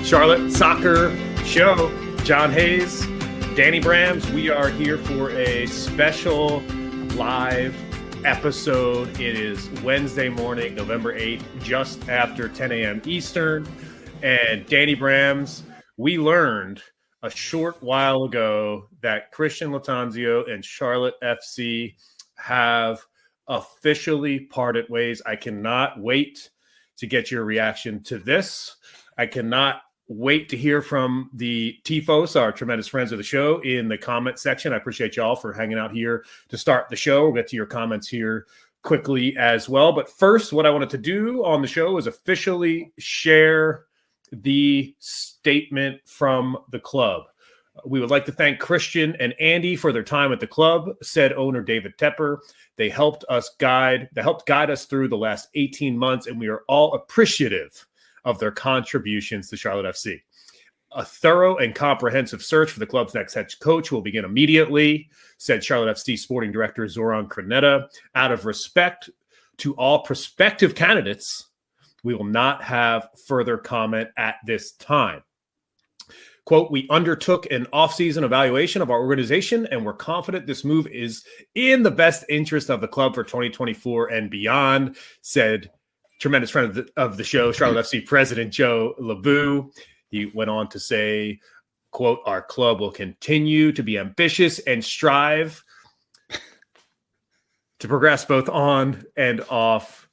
Charlotte Soccer Show. John Hayes, Danny Brams. We are here for a special live episode. It is Wednesday morning, November 8th, just after 10 a.m. Eastern. And Danny Brams, we learned a short while ago that Christian Lattanzio and Charlotte FC have officially parted ways. I cannot wait to get your reaction to this. I cannot wait to hear from the Tifos, our tremendous friends of the show, in the comment section. I appreciate y'all for hanging out here to start the show. We'll get to your comments here quickly as well. But first, what I wanted to do on the show is officially share the statement from the club. We would like to thank Christian and Andy for their time at the club, said owner David Tepper. They helped guide us through the last 18 months, and we are all appreciative of their contributions to Charlotte FC. A thorough and comprehensive search for the club's next head coach will begin immediately, said Charlotte FC sporting director Zoran Krneta. Out of respect to all prospective candidates, we will not have further comment at this time. Quote, we undertook an off-season evaluation of our organization, and we're confident this move is in the best interest of the club for 2024 and beyond, said tremendous friend of the show, Charlotte FC president Joe LeBou. He went on to say, quote, our club will continue to be ambitious and strive to progress both on and off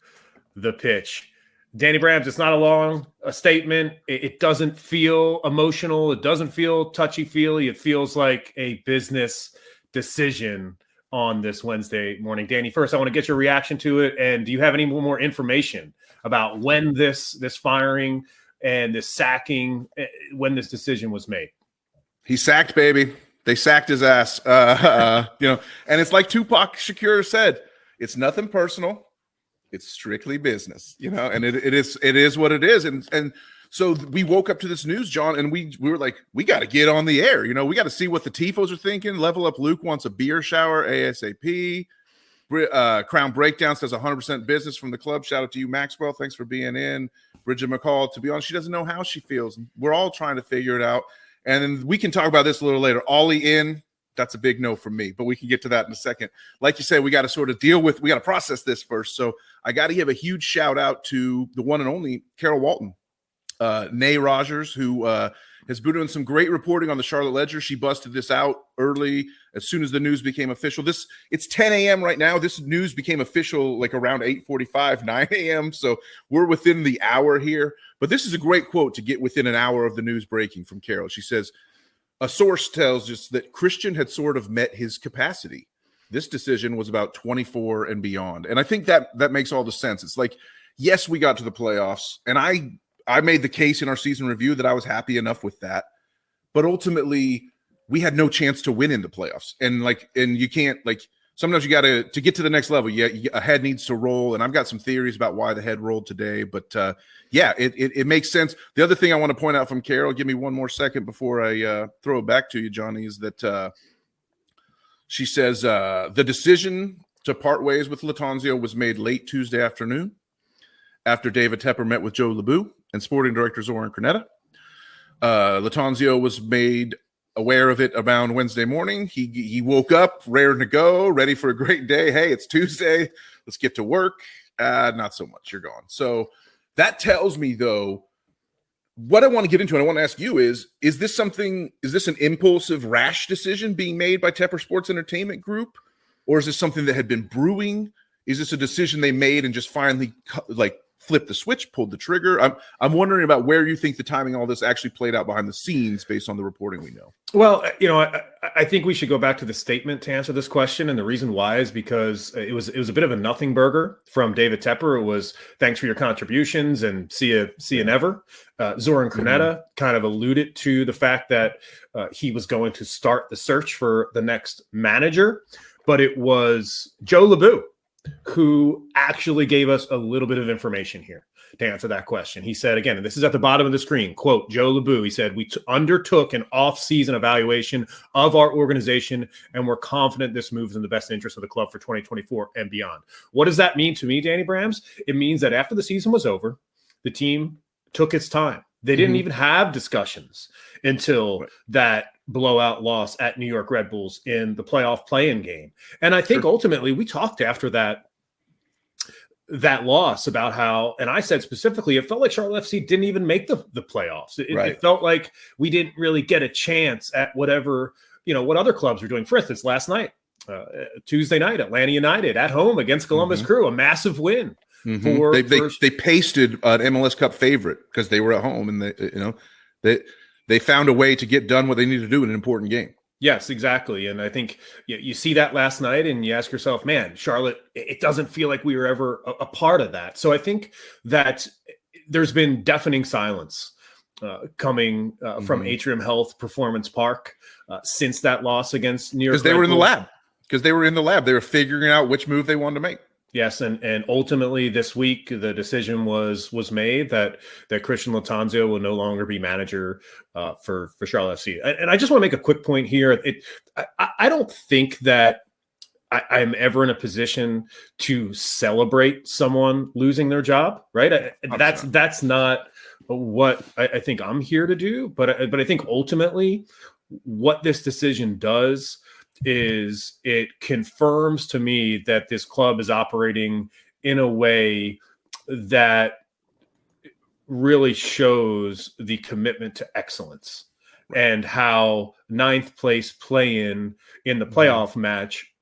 the pitch. Danny Brams, it's not a statement. It doesn't feel emotional. It doesn't feel touchy-feely. It feels like a business decision on this Wednesday morning. Danny, first, I want to get your reaction to it. And do you have any more information about when this firing and this sacking, when this decision was made? He sacked, baby. They sacked his ass. And it's like Tupac Shakur said, it's nothing personal. It's strictly business, and it is what it is. And so we woke up to this news, John, and we were like, we got to get on the air. We got to see what the Tifos are thinking. Level Up Luke wants a beer shower ASAP. Crown Breakdown says 100% business from the club. Shout out to you, Maxwell. Thanks for being in. Bridget McCall, to be honest, she doesn't know how she feels. We're all trying to figure it out. And then we can talk about this a little later. Ollie in, that's a big no from me, but we can get to that in a second. Like you said, we got to sort of we got to process this first. So I got to give a huge shout out to the one and only Carol Walton. Nay Rogers, who has been doing some great reporting on the Charlotte Ledger. She busted this out early as soon as the news became official. It's 10 a.m. right now. This news became official like around 8:45, 9 a.m. So we're within the hour here. But this is a great quote to get within an hour of the news breaking from Carol. She says, a source tells us that Christian had sort of met his capacity. This decision was about 24 and beyond. And I think that makes all the sense. It's like, yes, we got to the playoffs, and I made the case in our season review that I was happy enough with that. But ultimately, we had no chance to win in the playoffs. And you can't, sometimes you got to get to the next level. A head needs to roll. And I've got some theories about why the head rolled today. But it makes sense. The other thing I want to point out from Carol, give me one more second before I throw it back to you, Johnny, is that she says the decision to part ways with Lattanzio was made late Tuesday afternoon after David Tepper met with Joe LeBou and sporting director Zoran Krneta. Lattanzio was made aware of it around Wednesday morning. He woke up raring to go, ready for a great day. Hey, it's Tuesday. Let's get to work. Not so much. You're gone. So that tells me, though, what I want to get into, and I want to ask you is this an impulsive, rash decision being made by Tepper Sports Entertainment Group? Or is this something that had been brewing? Is this a decision they made and just finally flipped the switch, pulled the trigger? I'm wondering about where you think the timing of all this actually played out behind the scenes based on the reporting we know. Well, I think we should go back to the statement to answer this question. And the reason why is because it was a bit of a nothing burger from David Tepper. It was thanks for your contributions and see you never. Zoran Krneta kind of alluded to the fact that he was going to start the search for the next manager, but it was Joe LeBou who actually gave us a little bit of information here to answer that question. He said, again, and this is at the bottom of the screen, quote, Joe LeBou, he said, we undertook an off-season evaluation of our organization, and we're confident this moves in the best interest of the club for 2024 and beyond. What does that mean to me, Danny Brams? It means that after the season was over, the team took its time. They didn't even have discussions until that blowout loss at New York Red Bulls in the playoff play-in game. And I think ultimately we talked after that loss about how, and I said specifically, it felt like Charlotte FC didn't even make the playoffs. It felt like we didn't really get a chance at whatever, what other clubs were doing. For instance, last night, Tuesday night, Atlanta United at home against Columbus Crew, a massive win. They pasted an MLS Cup favorite because they were at home, and they found a way to get done what they needed to do in an important game. Yes, exactly. And I think you see that last night and you ask yourself, man, Charlotte, it doesn't feel like we were ever a part of that. So I think that there's been deafening silence coming from Atrium Health Performance Park since that loss against New York. Because they were in the lab. They were figuring out which move they wanted to make. Yes, and ultimately this week the decision was made that Christian Lattanzio will no longer be manager for Charlotte FC. And I just want to make a quick point here. I don't think that I'm ever in a position to celebrate someone losing their job, right? That's not what I think I'm here to do. But I think ultimately what this decision does is it confirms to me that this club is operating in a way that really shows the commitment to excellence, and how ninth place play-in the playoff match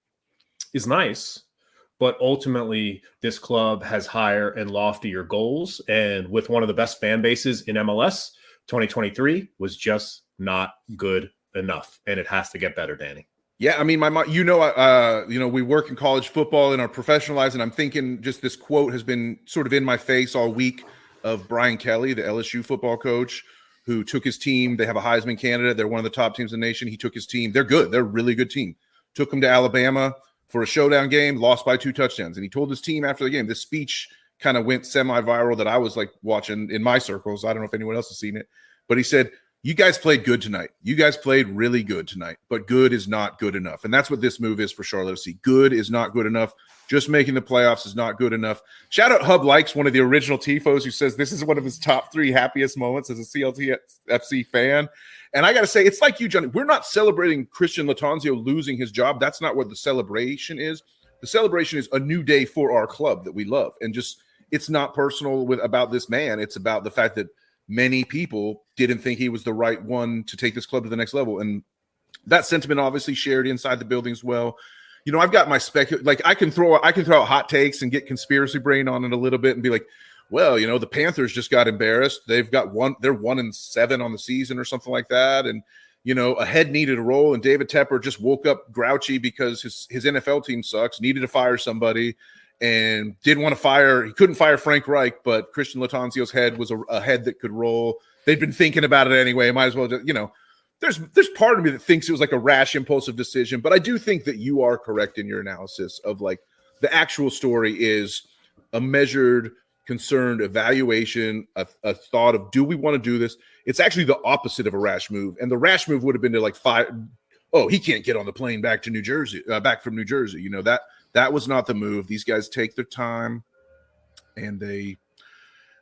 is nice, but ultimately this club has higher and loftier goals, and with one of the best fan bases in MLS, 2023 was just not good enough, and it has to get better, Danny. Yeah, I mean, my mom, we work in college football and are professional lives, and I'm thinking just this quote has been sort of in my face all week of Brian Kelly, the LSU football coach, who took his team. They have a Heisman candidate. They're one of the top teams in the nation. He took his team. They're good. They're a really good team. Took them to Alabama for a showdown game, lost by 2 touchdowns. And he told his team after the game, this speech kind of went semi-viral that I was like watching in my circles. I don't know if anyone else has seen it, but he said, you guys played good tonight. You guys played really good tonight, but good is not good enough. And that's what this move is for Charlotte FC. Good is not good enough. Just making the playoffs is not good enough. Shout out Hub Likes, one of the original TIFOs, who says this is one of his top 3 happiest moments as a CLT FC fan. And I got to say, it's like you, Johnny. We're not celebrating Christian Lattanzio losing his job. That's not what the celebration is. The celebration is a new day for our club that we love. And just, it's not personal about this man. It's about the fact that many people didn't think he was the right one to take this club to the next level. And that sentiment obviously shared inside the building as well. I've got my I can throw out hot takes and get conspiracy brain on it a little bit and be like, well, the Panthers just got embarrassed. They're 1-7 on the season or something like that. And, a head needed a role, and David Tepper just woke up grouchy because his NFL team sucks, needed to fire somebody. And didn't want to fire. He couldn't fire Frank Reich, but Christian Lattanzio's head was a head that could roll. They'd been thinking about it anyway. Might as well just, there's part of me that thinks it was like a rash, impulsive decision. But I do think that you are correct in your analysis of like the actual story is a measured, concerned evaluation, a thought of, do we want to do this? It's actually the opposite of a rash move. And the rash move would have been to like he can't get on the plane back to New Jersey, back from New Jersey. That was not the move. These guys take their time, and they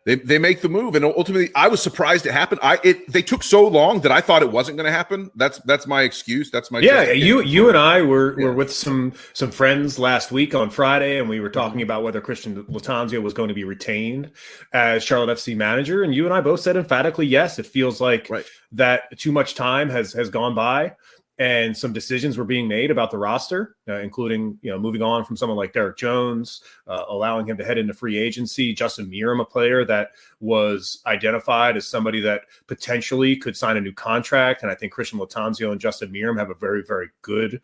make the move. And ultimately, I was surprised it happened. They took so long that I thought it wasn't going to happen. That's my excuse. That's my You and I were with some friends last week on Friday, and we were talking about whether Christian Lattanzio was going to be retained as Charlotte FC manager. And you and I both said emphatically yes. It feels like that too much time has gone by. And some decisions were being made about the roster, including, moving on from someone like Derek Jones, allowing him to head into free agency. Justin Meram, a player that was identified as somebody that potentially could sign a new contract. And I think Christian Lattanzio and Justin Meram have a very, very good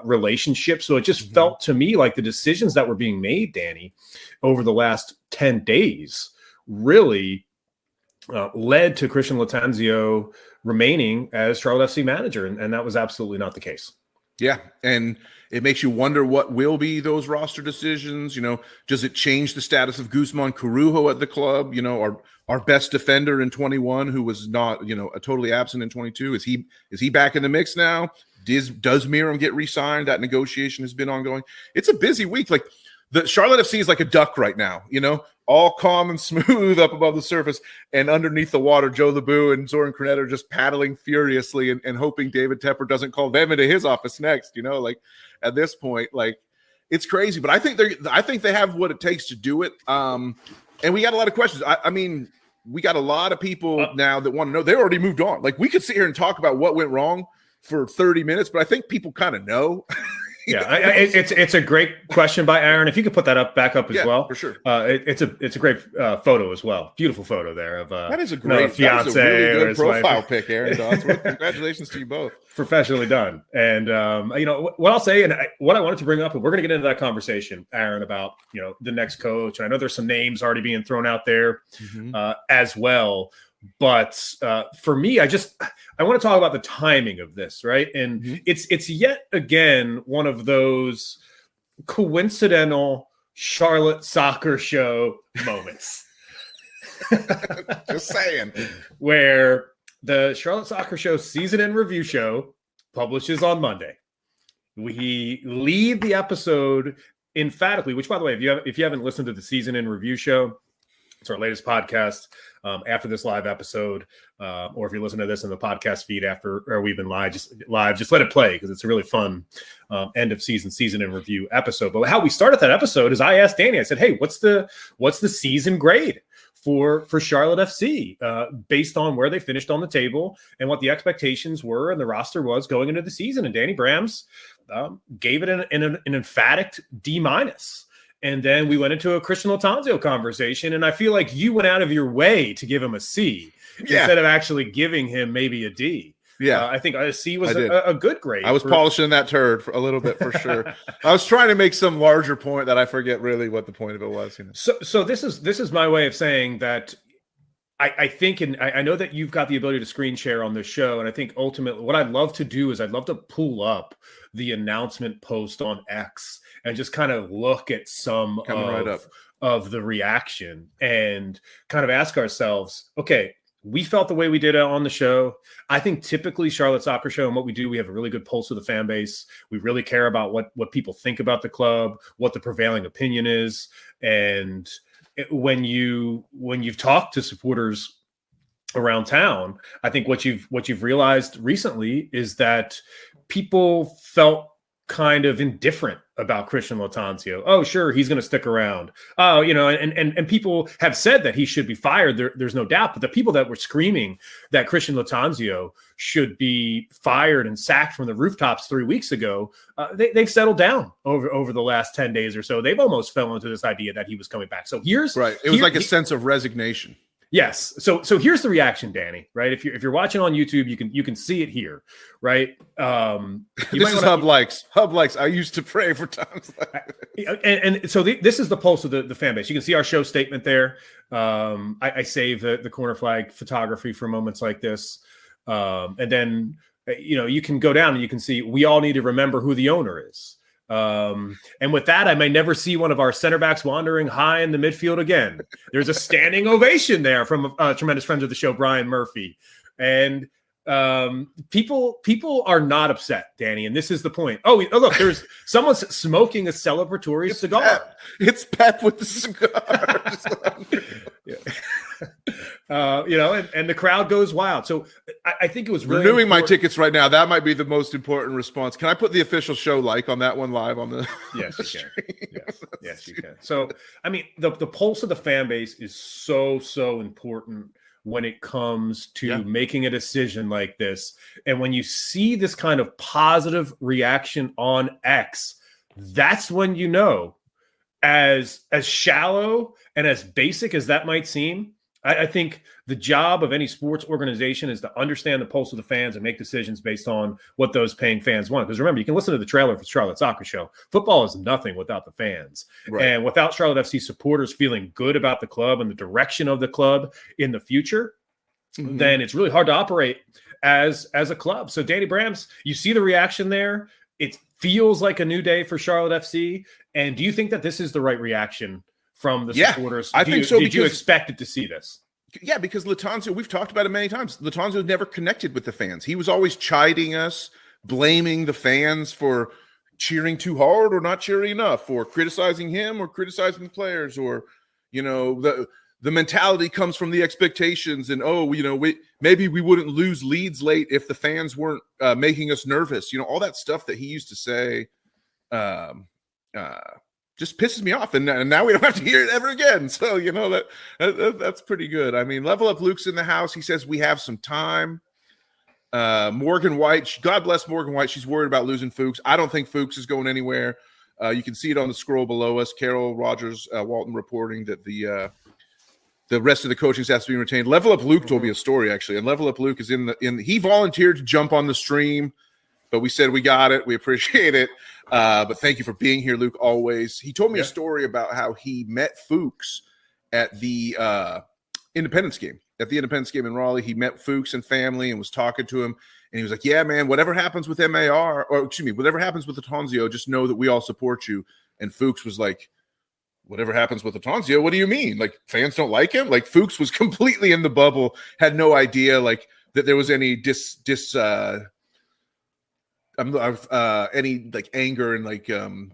relationship. So it just felt to me like the decisions that were being made, Danny, over the last 10 days really led to Christian Lattanzio remaining as Charlotte FC manager, and that was absolutely not the case. Yeah, and it makes you wonder what will be those roster decisions. Does it change the status of Guzman Corujo at the club? Our best defender in 21, who was not, totally absent in 22. Is he back in the mix now? Does Meram get re-signed? That negotiation has been ongoing. It's a busy week. Like the Charlotte FC is like a duck right now, all calm and smooth up above the surface, and underneath the water, Joe LeBou and Zoran Cornet are just paddling furiously and hoping David Tepper doesn't call them into his office next. Like at this point, like it's crazy, but I think they have what it takes to do it. And we got a lot of questions. I mean, we got a lot of people now that want to know. They already moved on. Like we could sit here and talk about what went wrong for 30 minutes, but I think people kind of know. Yeah, it's a great question by Aaron. If you could put that back up as well, for sure. It's a great photo as well. Beautiful photo there of that is a great fiance. That is a really good profile wife. pic, Aaron Dodsworth. Congratulations to you both. Professionally done. And what I'll say, and what I wanted to bring up, and we're going to get into that conversation, Aaron, about the next coach. And I know there's some names already being thrown out there as well. But for me, I want to talk about the timing of this, right? And it's yet again one of those coincidental Charlotte soccer show moments. Just saying. Where the Charlotte Soccer Show season in review show publishes on Monday. We lead the episode emphatically, which, by the way, if you haven't listened to the season in review show, it's our latest podcast after this live episode, or if you listen to this in the podcast feed after or we've been live, just let it play because it's a really fun end of season in review episode. But how we started that episode is I asked Danny, I said, "Hey, what's the season grade for Charlotte FC based on where they finished on the table and what the expectations were and the roster was going into the season?" And Danny Brams gave it an emphatic D-. And then we went into a Christian Lattanzio conversation, and I feel like you went out of your way to give him a C instead of actually giving him maybe a D. Yeah, I think a C was a good grade. I was polishing that turd for a little bit for sure. I was trying to make some larger point that I forget really what the point of it was. So this is my way of saying that I think, and I know that you've got the ability to screen share on this show, and I think ultimately what I'd love to do is I'd love to pull up the announcement post on X and just kind of look at some of the reaction and kind of ask ourselves, okay, we felt the way we did on the show. I think typically Charlotte Soccer Show and what we do, we have a really good pulse of the fan base. We really care about what people think about the club, what the prevailing opinion is. And when you've talked to supporters around town, I think what you've realized recently is that people felt kind of indifferent about Christian Lattanzio. Oh, sure, he's going to stick around. Oh, and people have said that he should be fired. There's no doubt. But the people that were screaming that Christian Lattanzio should be fired and sacked from the rooftops 3 weeks ago, they've settled down over the last 10 days or so. They've almost fell into this idea that he was coming back. So here's right. It was like a sense of resignation. Yes. So here's the reaction, Danny, right? If you're watching on YouTube, you can see it here, right? This is Hub likes. Hub likes. I used to pray for times like that. And so this is the pulse of the fan base. You can see our show statement there. I save the corner flag photography for moments like this. And then, you can go down and you can see we all need to remember who the owner is. And with that, I may never see one of our center backs wandering high in the midfield again. There's a standing ovation there from tremendous friends of the show, Brian Murphy. And people are not upset, Danny. And this is the point. Oh, look, there's someone smoking a celebratory cigar. It's Pep with the cigar. And the crowd goes wild. So I think it was really renewing my tickets right now. That might be the most important response. Can I put the official show like on that one live on the? Yes, you can. Yes, you can. So, I mean, the pulse of the fan base is so important when it comes to making a decision like this. And when you see this kind of positive reaction on X, that's when as shallow and as basic as that might seem, I think the job of any sports organization is to understand the pulse of the fans and make decisions based on what those paying fans want. Because remember, you can listen to the trailer for Charlotte Soccer Show. Football is nothing without the fans. Right. And without Charlotte FC supporters feeling good about the club and the direction of the club in the future, then it's really hard to operate as a club. So Danny Brams, you see the reaction there. It feels like a new day for Charlotte FC. And do you think that this is the right reaction from the supporters? I think so. Did you expect it to see this? Yeah, because Lattanzio, we've talked about it many times. Lattanzio never connected with the fans. He was always chiding us, blaming the fans for cheering too hard or not cheering enough, or criticizing him or criticizing the players, or the mentality comes from the expectations, and maybe we wouldn't lose leads late if the fans weren't making us nervous. All that stuff that he used to say just pisses me off, and now we don't have to hear it ever again. So that's pretty good. I mean, Level Up Luke's in the house. He says we have some time. Morgan White, God bless Morgan White. She's worried about losing Fuchs. I don't think Fuchs is going anywhere. You can see it on the scroll below us. Carol Rogers Walton reporting that the rest of the coaching staff is being retained. Level Up Luke told me a story, actually, and Level Up Luke is he volunteered to jump on the stream, but we said we got it. We appreciate it. But thank you for being here, Luke, always. He told me a story about how he met Fuchs at the Independence game. At the Independence game in Raleigh, he met Fuchs and family and was talking to him. And he was like, yeah, man, whatever happens with whatever happens with Lattanzio, just know that we all support you. And Fuchs was like, whatever happens with Lattanzio, what do you mean? Like, fans don't like him? Like, Fuchs was completely in the bubble, had no idea like that there was any any like anger and like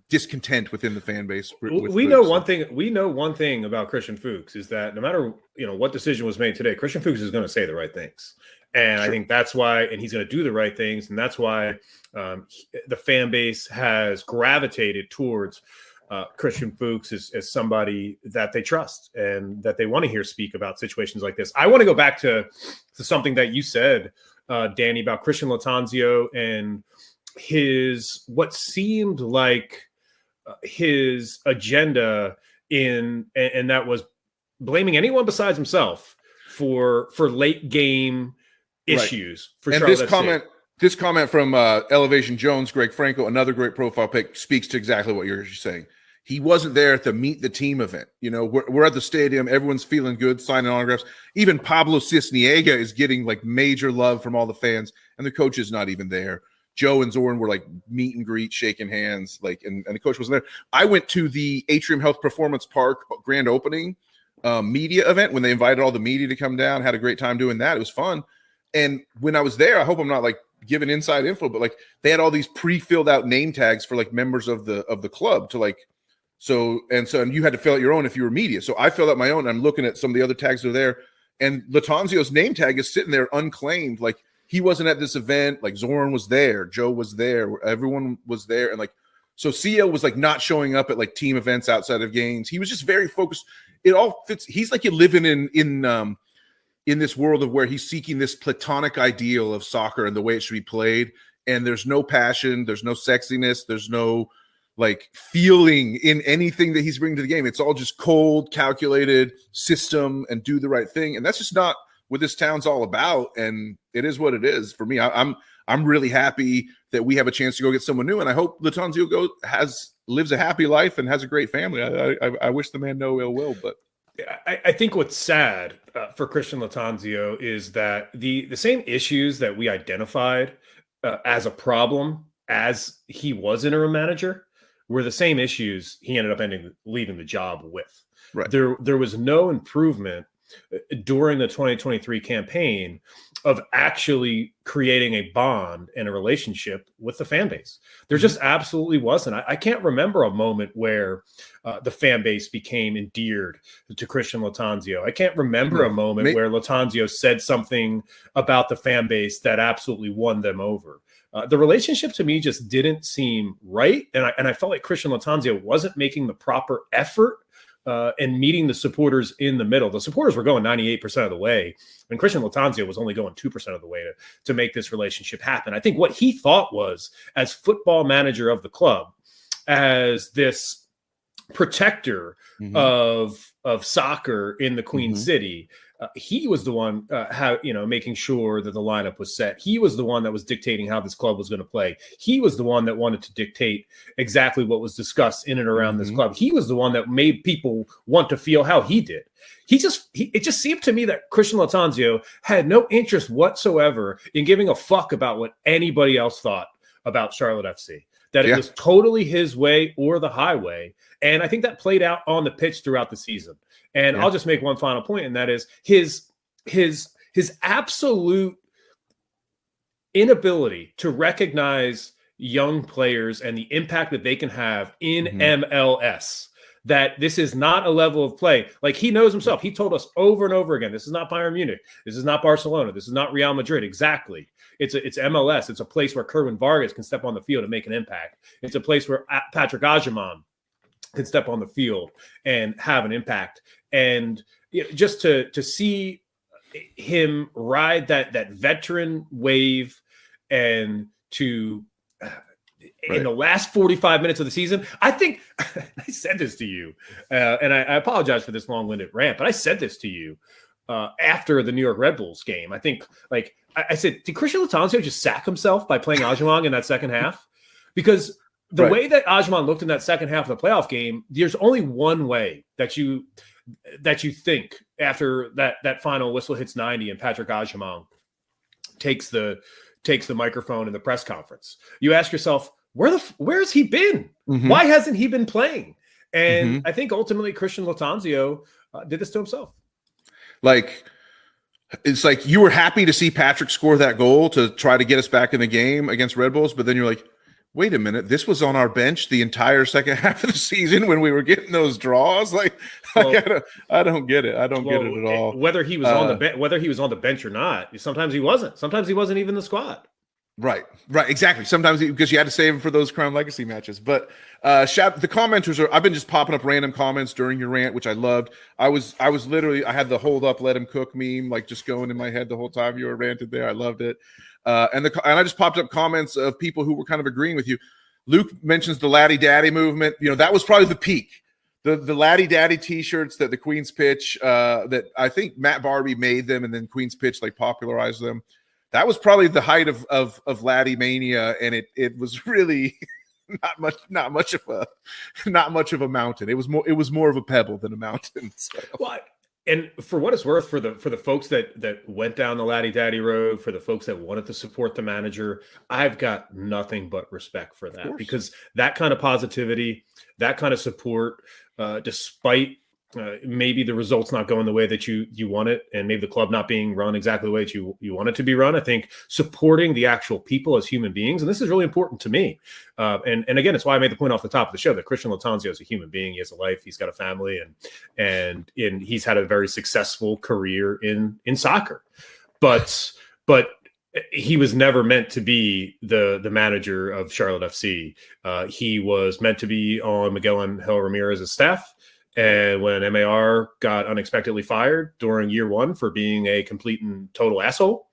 discontent within the fan base. We know one thing about Christian Fuchs is that no matter what decision was made today, Christian Fuchs is going to say the right things, and I think that's why, and he's going to do the right things, and that's why the fan base has gravitated towards Christian Fuchs as somebody that they trust and that they want to hear speak about situations like this. I want to go back to something that you said, Danny, about Christian Lattanzio and what seemed like his agenda and that was blaming anyone besides himself for late game issues. Right. For and this comment from Elevation Jones, Greg Franco, another great profile pick, speaks to exactly what you're saying. He wasn't there at the Meet the Team event. We're at the stadium. Everyone's feeling good, signing autographs. Even Pablo Cisniega is getting like major love from all the fans, and the coach is not even there. Joe and Zorn were like meet and greet, shaking hands, like, and the coach wasn't there. I went to the Atrium Health Performance Park grand opening media event when they invited all the media to come down. Had a great time doing that. It was fun. And when I was there, I hope I'm not like giving inside info, but like they had all these pre-filled out name tags for like members of the club to like. So you had to fill out your own if you were media. So I filled out my own. And I'm looking at some of the other tags that are there, and Lattanzio's name tag is sitting there unclaimed. Like, he wasn't at this event. Like, Zorn was there, Joe was there, everyone was there, and like, so CL was like not showing up at like team events outside of games. He was just very focused. It all fits. He's like living in this world of where he's seeking this platonic ideal of soccer and the way it should be played. And there's no passion, there's no sexiness, there's no like feeling in anything that he's bringing to the game. It's all just cold, calculated system and do the right thing. And that's just not what this town's all about. And it is what it is for me. I'm really happy that we have a chance to go get someone new. And I hope Lattanzio lives a happy life and has a great family. I wish the man no ill will, but I think what's sad for Christian Lattanzio is that the same issues that we identified as a problem as he was interim manager were the same issues he ended up leaving the job with. Right. There was no improvement during the 2023 campaign of actually creating a bond and a relationship with the fan base. There just absolutely wasn't. I can't remember a moment where the fan base became endeared to Christian Lattanzio. I can't remember a moment where Lattanzio said something about the fan base that absolutely won them over. The relationship to me just didn't seem right. And I felt like Christian Lattanzio wasn't making the proper effort and meeting the supporters in the middle. The supporters were going 98% of the way, and Christian Lattanzio was only going 2% of the way to make this relationship happen. I think what he thought was, as football manager of the club, as this protector of soccer in the Queen City, he was the one making sure that the lineup was set. He was the one that was dictating how this club was going to play. He was the one that wanted to dictate exactly what was discussed in and around this club. He was the one that made people want to feel how he did. It just seemed to me that Christian Lattanzio had no interest whatsoever in giving a fuck about what anybody else thought about Charlotte FC. That it was totally his way or the highway. And I think that played out on the pitch throughout the season. And I'll just make one final point, and that is his absolute inability to recognize young players and the impact that they can have in MLS. That this is not a level of play. Like, he knows himself. He told us over and over again, this is not Bayern Munich. This is not Barcelona. This is not Real Madrid. Exactly. It's MLS. It's a place where Kerwin Vargas can step on the field and make an impact. It's a place where Patrick Agyemang can step on the field and have an impact. And just to see him ride that veteran wave and to in the last 45 minutes of the season, I think I said this to you, and I apologize for this long-winded rant, but I said this to you after the New York Red Bulls game. I think, like I said, did Christian Lattanzio just sack himself by playing Agyemang in that second half? Because the way that Agyemang looked in that second half of the playoff game, there's only one way that you think after that final whistle hits 90 and Patrick Agyemang takes the microphone in the press conference. You ask yourself, where's he been? Why hasn't he been playing? And I think ultimately Christian Lattanzio did this to himself. Like, it's like you were happy to see Patrick score that goal to try to get us back in the game against Red Bulls, but then you're like, wait a minute, this was on our bench the entire second half of the season when we were getting those draws. I don't get it. I don't get it at all. Whether he was on the bench or not, sometimes he wasn't. Sometimes he wasn't even in the squad. Right, exactly. Sometimes because you had to save him for those Crown Legacy matches. But the commenters I've been just popping up random comments during your rant, which I loved. I was literally, I had the hold up, let him cook meme, like just going in my head the whole time you were ranted there. I loved it. And I just popped up comments of people who were kind of agreeing with you. Luke mentions the Laddie Daddy movement. That was probably the peak. The Laddie Daddy t-shirts that the Queen's Pitch, that I think Matt Barbie made them, and then Queen's Pitch like popularized them. That was probably the height of Laddie mania, and it was really not much of a mountain. It was more of a pebble than a mountain. So. Well, and for what it's worth, for the folks that went down the Laddie Daddy road, for the folks that wanted to support the manager, I've got nothing but respect for that, because that kind of positivity, that kind of support, despite maybe the results not going the way that you want it, and maybe the club not being run exactly the way that you want it to be run, I think supporting the actual people as human beings, and this is really important to me. And again, it's why I made the point off the top of the show that Christian Lattanzio is a human being. He has a life. He's got a family, and he's had a very successful career in soccer. But he was never meant to be the manager of Charlotte FC. He was meant to be on Miguel Angel Ramirez's staff. And when MAR got unexpectedly fired during year one for being a complete and total asshole,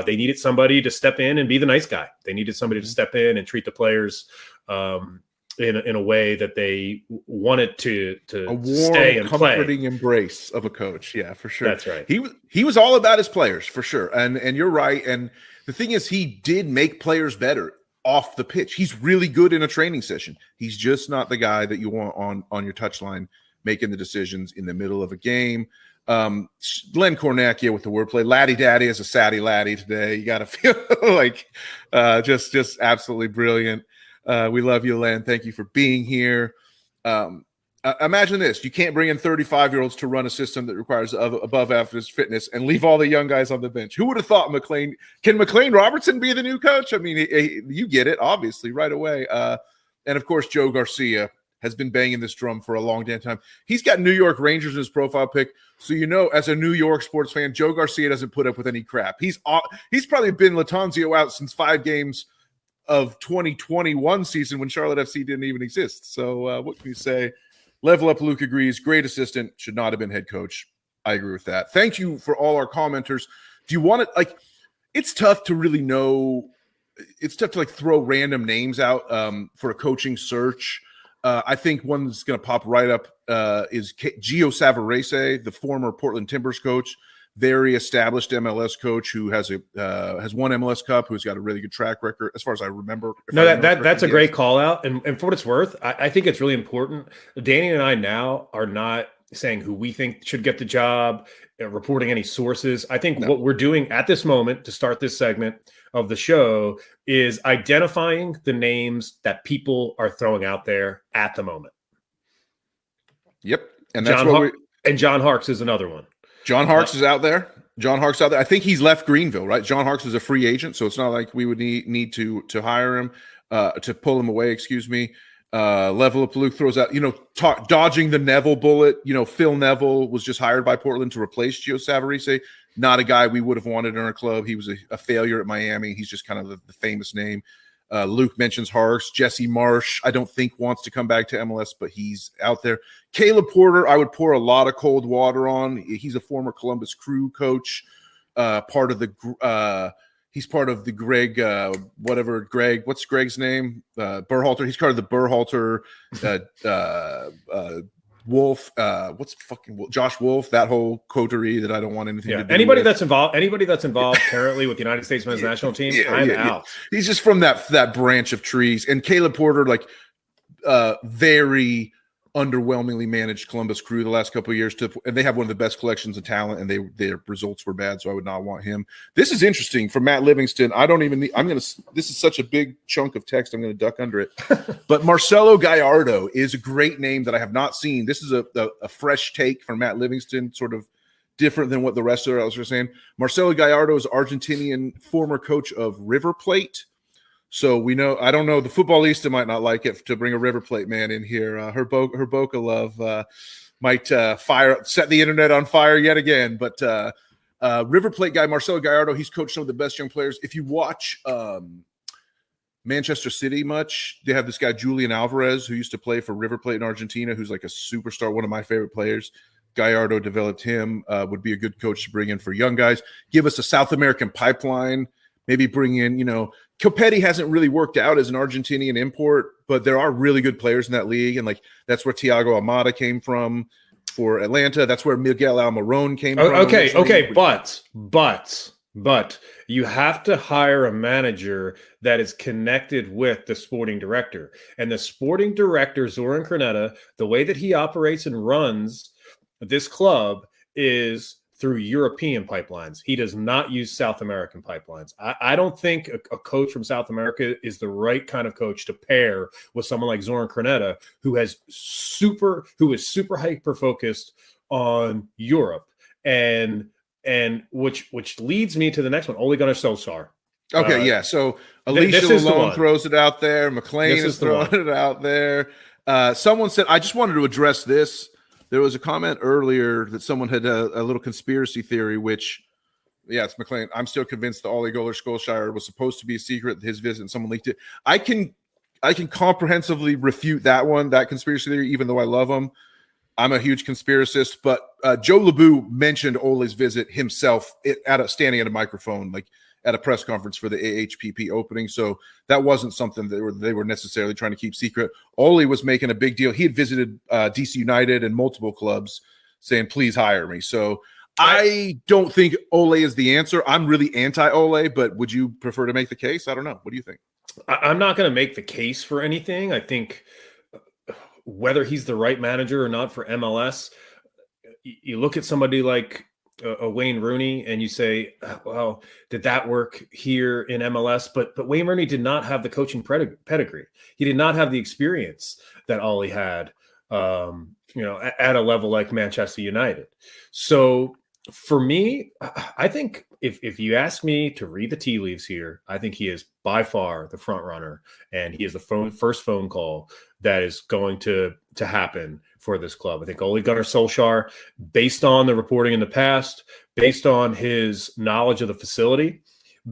they needed somebody to step in and be the nice guy. They needed somebody to step in and treat the players in a way that they wanted to a warm, stay and comforting play. Embrace of a coach. Yeah, for sure. That's right. He was all about his players, for sure. And you're right. And the thing is, he did make players better off the pitch. He's really good in a training session. He's just not the guy that you want on your touchline, making the decisions in the middle of a game. Len Cornacchia with the wordplay. Laddie Daddy is a Saddy Laddie today. You got to feel like just absolutely brilliant. We love you, Len. Thank you for being here. Imagine this. You can't bring in 35-year-olds to run a system that requires above average fitness and leave all the young guys on the bench. Who would have thought can McLean Robertson be the new coach? I mean, you get it, obviously, right away. And, of course, Joe Garcia has been banging this drum for a long damn time. He's got New York Rangers in his profile pic. So, as a New York sports fan, Joe Garcia doesn't put up with any crap. He's probably been Lattanzio out since 5 games of 2021 season when Charlotte FC didn't even exist. So what can you say? Level Up Luke agrees. Great assistant. Should not have been head coach. I agree with that. Thank you for all our commenters. Do you want it? It's tough to really know. It's tough to throw random names out for a coaching search. I think one that's going to pop right up is Gio Savarese, the former Portland Timbers coach, very established MLS coach who has won MLS Cup, who's got a really good track record, as far as I remember. That's a great call out. And for what it's worth, I think it's really important. Danny and I now are not saying who we think should get the job, reporting any sources. I think what we're doing at this moment to start this segment of the show is identifying the names that people are throwing out there at the moment. Yep. And that's what and John Harkes is another one. John Harkes is out there. John Hark's out there. I think he's left Greenville, right? John Hark's is a free agent, so it's not like we would need to hire him, to pull him away, excuse me. Level of Palouk throws out, dodging the Neville bullet. Phil Neville was just hired by Portland to replace Gio Savarese. Not a guy we would have wanted in our club. He was a failure at Miami. He's just kind of the famous name. Luke mentions Harks. Jesse Marsh, I don't think wants to come back to MLS, but he's out there. Caleb Porter, I would pour a lot of cold water on. He's a former Columbus Crew coach, he's part of the Greg, what's Greg's name? Berhalter. He's part of the Berhalter, Wolf, Josh Wolf, that whole coterie that I don't want anything to do anybody with. Anybody that's involved currently with the United States men's national team, I'm out. He's just from that branch of trees. And Caleb Porter, very underwhelmingly managed Columbus Crew the last couple of years, and they have one of the best collections of talent, and their results were bad, so I would not want him. This is interesting for Matt Livingston. This is such a big chunk of text, I'm going to duck under it. But Marcelo Gallardo is a great name that I have not seen. This is a fresh take from Matt Livingston, sort of different than what the rest of us are saying. Marcelo Gallardo is Argentinian former coach of River Plate. So we know, I don't know, the Futbolista might not like it to bring a River Plate man in here. Her Boca love might set the internet on fire yet again. But River Plate guy, Marcelo Gallardo, he's coached some of the best young players. If you watch Manchester City much, they have this guy, Julian Alvarez, who used to play for River Plate in Argentina, who's like a superstar, one of my favorite players. Gallardo developed him, would be a good coach to bring in for young guys. Give us a South American pipeline. Maybe bring in, Copetti hasn't really worked out as an Argentinian import, but there are really good players in that league. And that's where Thiago Almada came from for Atlanta. That's where Miguel Almiron came from. Okay. But you have to hire a manager that is connected with the sporting director. And the sporting director, Zoran Krneta, the way that he operates and runs this club is through European pipelines. He does not use South American pipelines. I don't think a coach from South America is the right kind of coach to pair with someone like Zoran Krneta, who is super hyper focused on Europe, and which leads me to the next one, Ole Gunnar Solskjaer. Okay, so Alicia Lalone throws it out there. McLean is throwing it out there. Someone said, I just wanted to address this. There was a comment earlier that someone had a little conspiracy theory, which, it's McLean. I'm still convinced that Ole Gunnar Solskjaer was supposed to be a secret, his visit, and someone leaked it. I can comprehensively refute that conspiracy theory, even though I love him. I'm a huge conspiracist, but Joe LeBou mentioned Ole's visit himself standing at a microphone, at a press conference for the AHPP opening. So that wasn't something that they were necessarily trying to keep secret. Ole was making a big deal. He had visited DC United and multiple clubs saying, please hire me. So I don't think Ole is the answer. I'm really anti-Ole, but would you prefer to make the case? I don't know. What do you think? I'm not going to make the case for anything. I think whether he's the right manager or not for MLS, you look at somebody like a Wayne Rooney and you say, well, did that work here in MLS? But Wayne Rooney did not have the coaching pedigree. He did not have the experience that Ole had, at a level like Manchester United. So for me, I think if you ask me to read the tea leaves here, I think he is by far the front runner, and he is the first phone call that is going to happen for this club. I think Ole Gunnar Solskjaer, based on the reporting in the past, based on his knowledge of the facility,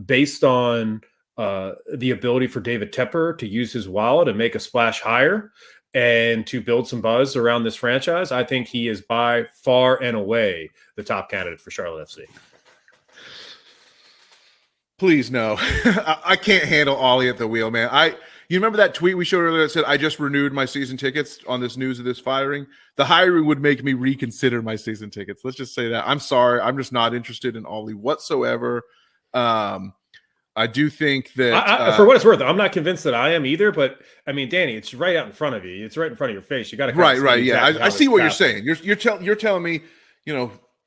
based on the ability for David Tepper to use his wallet and make a splash hire and to build some buzz around this franchise, I think he is by far and away the top candidate for Charlotte FC. Please no. I can't handle Ollie at the wheel, man. You remember that tweet we showed earlier that said, I just renewed my season tickets on this news of this firing? The hiring would make me reconsider my season tickets. Let's just say that. I'm sorry. I'm just not interested in Ollie whatsoever. I do think that for what it's worth, I'm not convinced that I am either, but I mean, Danny, it's right out in front of you. It's right in front of your face. You got to right. Yeah. I see what you're saying. You're telling me,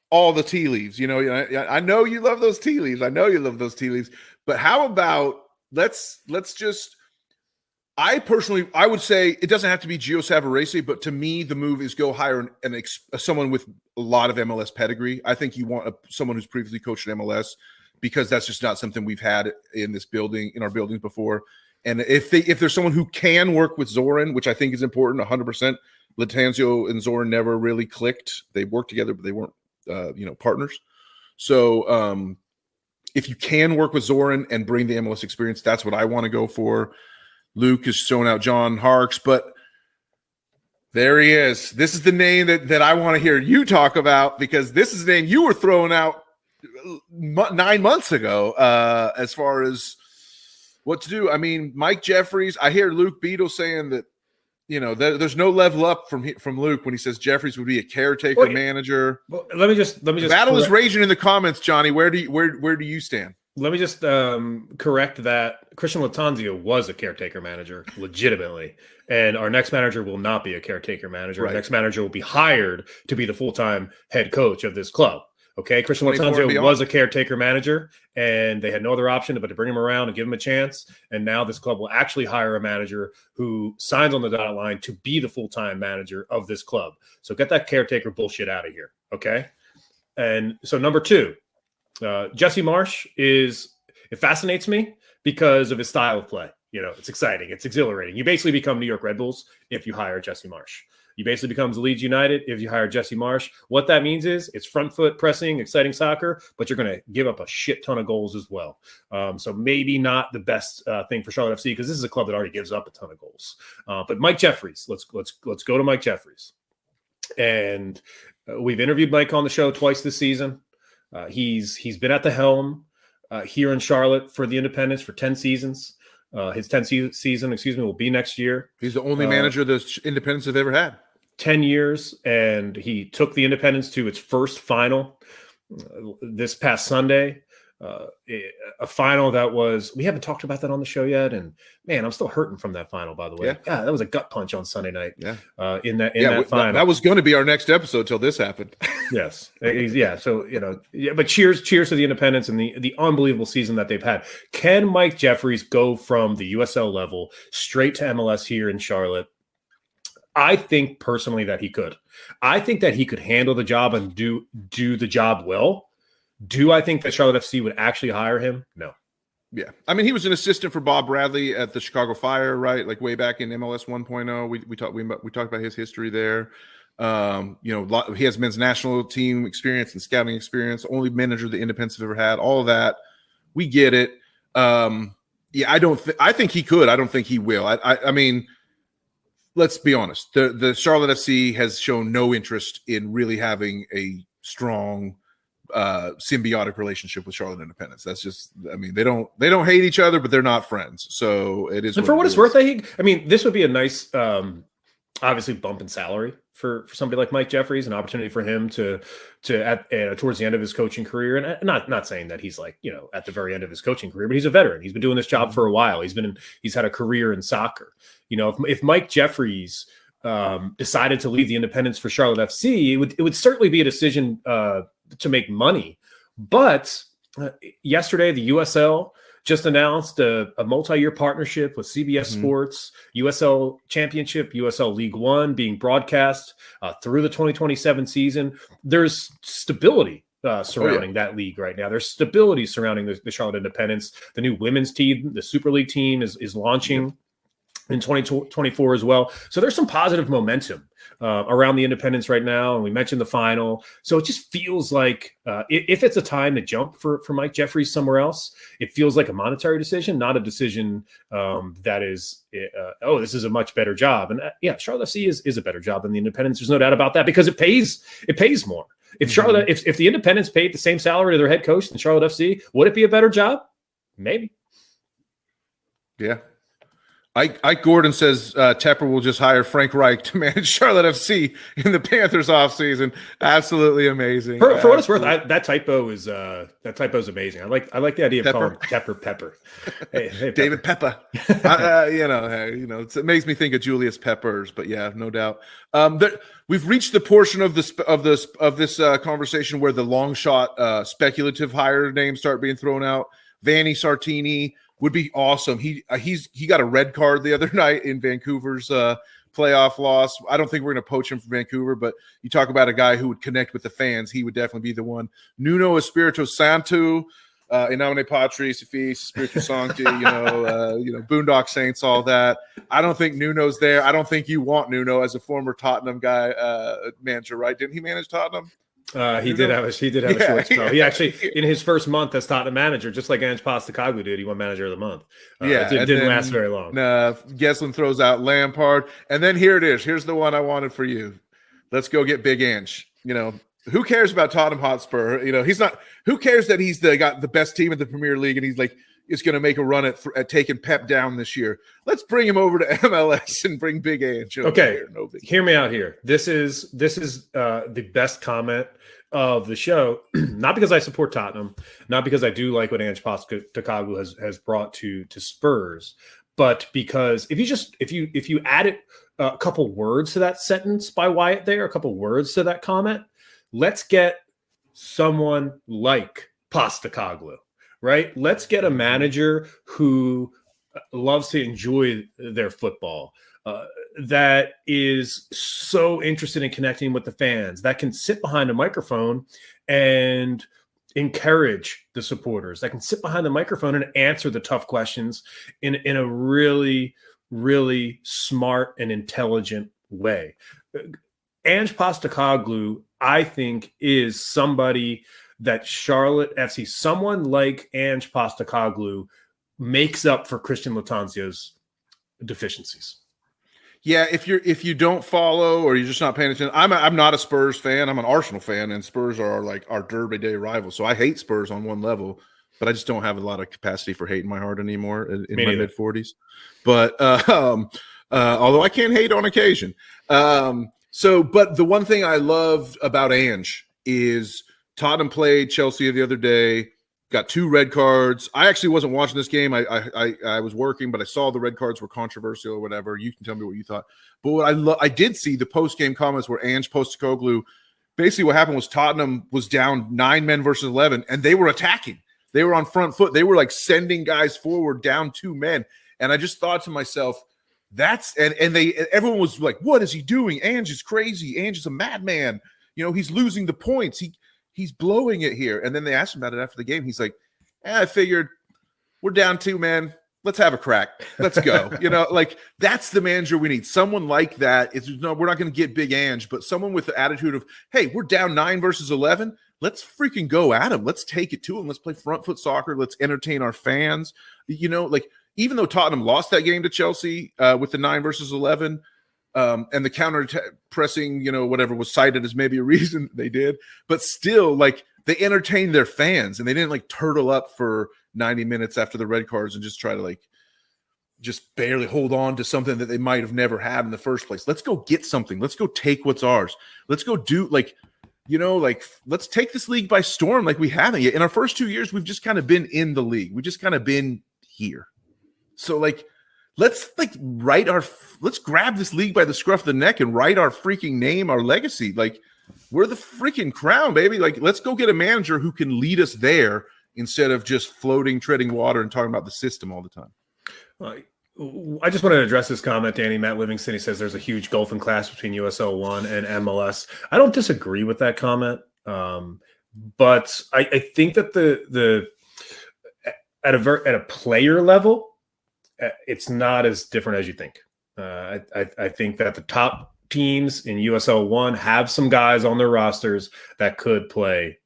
all the tea leaves, I know you love those tea leaves. But how about let's just I would say it doesn't have to be Gio Savarese, but to me, the move is go hire someone with a lot of MLS pedigree. I think you want someone who's previously coached at MLS, because that's just not something we've had in our buildings before. And if there's someone who can work with Zoran, which I think is important, 100%. Lattanzio and Zoran never really clicked. They worked together, but they weren't, partners. So if you can work with Zoran and bring the MLS experience, that's what I want to go for. Luke is showing out John Harkes, but there he is. This is the name that I want to hear you talk about, because this is the name you were throwing out 9 months ago as far as what to do. I mean, Mike Jeffries, I hear Luke Beadle saying that, there's no level up from Luke when he says Jeffries would be a caretaker manager. Well, let me just the battle is raging in the comments, Johnny. Where do you stand? Let me just correct that. Christian Lattanzio was a caretaker manager, legitimately. And our next manager will not be a caretaker manager. Right. Our next manager will be hired to be the full-time head coach of this club. Okay, Christian Lattanzio was a caretaker manager, and they had no other option but to bring him around and give him a chance. And now this club will actually hire a manager who signs on the dotted line to be the full-time manager of this club. So get that caretaker bullshit out of here, okay? And so number 2, Jesse Marsch it fascinates me because of his style of play. It's exciting. It's exhilarating. You basically become New York Red Bulls if you hire Jesse Marsch. You basically become Leeds United if you hire Jesse Marsch. What that means is it's front foot pressing, exciting soccer, but you're going to give up a shit ton of goals as well. So maybe not the best thing for Charlotte FC, because this is a club that already gives up a ton of goals. But Mike Jeffries, let's go to Mike Jeffries. And we've interviewed Mike on the show twice this season. He's been at the helm here in Charlotte for the Independents for 10 seasons. His 10th season, will be next year. He's the only manager the Independents have ever had. 10 years, and he took the Independents to its first final this past Sunday. A final that we haven't talked about that on the show yet, and man, I'm still hurting from that final, by the way. Yeah, that was a gut punch on Sunday night. Yeah, in that final. That was going to be our next episode till this happened. Yes, yeah. So but cheers to the Independents and the unbelievable season that they've had. Can Mike Jeffries go from the USL level straight to MLS here in Charlotte? I think personally that he could. I think that he could handle the job and do the job well. Do I think that Charlotte FC would actually hire him? No. Yeah. I mean, he was an assistant for Bob Bradley at the Chicago Fire, right? Like way back in MLS 1.0. We talked about his history there. He has men's national team experience and scouting experience. Only manager the Independents have ever had. All of that. We get it. I think he could. I don't think he will. I mean, let's be honest. The Charlotte FC has shown no interest in really having a strong symbiotic relationship with Charlotte Independents. That's just, I mean, they don't hate each other, but they're not friends. So it is. And for what it's worth, this would be a nice, obviously bump in salary for somebody like Mike Jeffries, an opportunity for him to towards the end of his coaching career. And not saying that he's like, at the very end of his coaching career, but he's a veteran. He's been doing this job for a while. He's had a career in soccer. If Mike Jeffries decided to leave the Independents for Charlotte FC, it would certainly be a decision to make money. But yesterday, the USL just announced a multi-year partnership with CBS Sports, USL Championship, USL League One being broadcast through the 2027 season. There's stability surrounding that league right now. There's stability surrounding the Charlotte Independents. The new women's team, the Super League team, is launching in 2024 as well. So there's some positive momentum around the Independents right now. And we mentioned the final. So it just feels like if it's a time to jump for Mike Jeffries somewhere else, it feels like a monetary decision, not a decision that is, this is a much better job. And Charlotte FC is a better job than the Independents. There's no doubt about that, because it pays more. If Charlotte, if the Independents paid the same salary to their head coach than Charlotte FC, would it be a better job? Maybe. Yeah. Ike Gordon says Tepper will just hire Frank Reich to manage Charlotte FC in the Panthers offseason. Absolutely amazing. For what it's worth, that typo is amazing. I like the idea of calling him Pepper. Hey, David Pepper. It makes me think of Julius Peppers, but yeah, no doubt. We've reached the portion of this conversation where the long shot speculative hire names start being thrown out. Vanni Sartini, would be awesome. He got a red card the other night in Vancouver's playoff loss. I don't think we're going to poach him from Vancouver, but you talk about a guy who would connect with the fans. He would definitely be the one. Nuno Espirito Santo, in nomine Patris, Spiritu Sancti, Boondock Saints, all that. I don't think Nuno's there. I don't think you want Nuno as a former Tottenham guy manager, right? Didn't he manage Tottenham? He did have a short spell. He actually, in his first month as Tottenham manager, just like Ange Postecoglou did, he won manager of the month. It didn't last very long. Geslin throws out Lampard, and then here it is. Here's the one I wanted for you. Let's go get Big Ange. Who cares about Tottenham Hotspur? He's not. Who cares that he's got the best team in the Premier League, and he's like is going to make a run at taking Pep down this year. Let's bring him over to MLS and bring Big Ange. Okay, hear me out here. This is the best comment of the show, not because I support Tottenham, not because I do like what Ange Postecoglou has brought to Spurs, but because if you added a couple words to that sentence by Wyatt there, a couple words to that comment, let's get someone like Postecoglou, right? Let's get a manager who loves to enjoy their football, that is so interested in connecting with the fans, that can sit behind a microphone and encourage the supporters, that can sit behind the microphone and answer the tough questions in a really, really smart and intelligent way. Ange Postecoglou, I think, is somebody that Charlotte FC, someone like Ange Postecoglou, makes up for Christian Lattanzio's deficiencies. Yeah, if you don't follow or you're just not paying attention, I'm not a Spurs fan. I'm an Arsenal fan, and Spurs are like our Derby Day rivals. So I hate Spurs on one level, but I just don't have a lot of capacity for hate in my heart anymore in my mid-40s. But although I can hate on occasion. But the one thing I love about Ange is Tottenham played Chelsea the other day, got 2 red cards. I actually wasn't watching this game. I was working, but I saw the red cards were controversial or whatever. You can tell me what you thought. But what I did see the post-game comments where Ange Postecoglou, basically what happened was Tottenham was down 9 men versus 11, and they were attacking. They were on front foot. They were like sending guys forward down 2 men. And I just thought to myself, everyone was like, what is he doing? Ange is crazy. Ange is a madman. He's losing the points. He's blowing it here. And then they asked him about it after the game. He's like, I figured we're down 2, man. Let's have a crack. Let's go. That's the manager we need. Someone like that. We're not going to get Big Ange, but someone with the attitude of, hey, we're down 9 versus 11. Let's freaking go at him. Let's take it to him. Let's play front foot soccer. Let's entertain our fans. Even though Tottenham lost that game to Chelsea with the 9 versus 11, and the counter pressing, whatever was cited as maybe a reason they did, but still, they entertained their fans and they didn't turtle up for 90 minutes after the red cards and just try to just barely hold on to something that they might have never had in the first place. Let's go get something. Let's go take what's ours. Let's go do let's take this league by storm like we haven't yet. In our first 2 years, we've just kind of been in the league. We've just kind of been here. So let's grab this league by the scruff of the neck and write our freaking name, our legacy. We're the freaking crown, baby. Let's go get a manager who can lead us there instead of just floating, treading water and talking about the system all the time. I just want to address this comment, Danny. Matt Livingston, he says there's a huge gulf in class between USL 1 and MLS. I don't disagree with that comment. But I think that at a player level, it's not as different as you think. I think that the top teams in USL 1 have some guys on their rosters that could play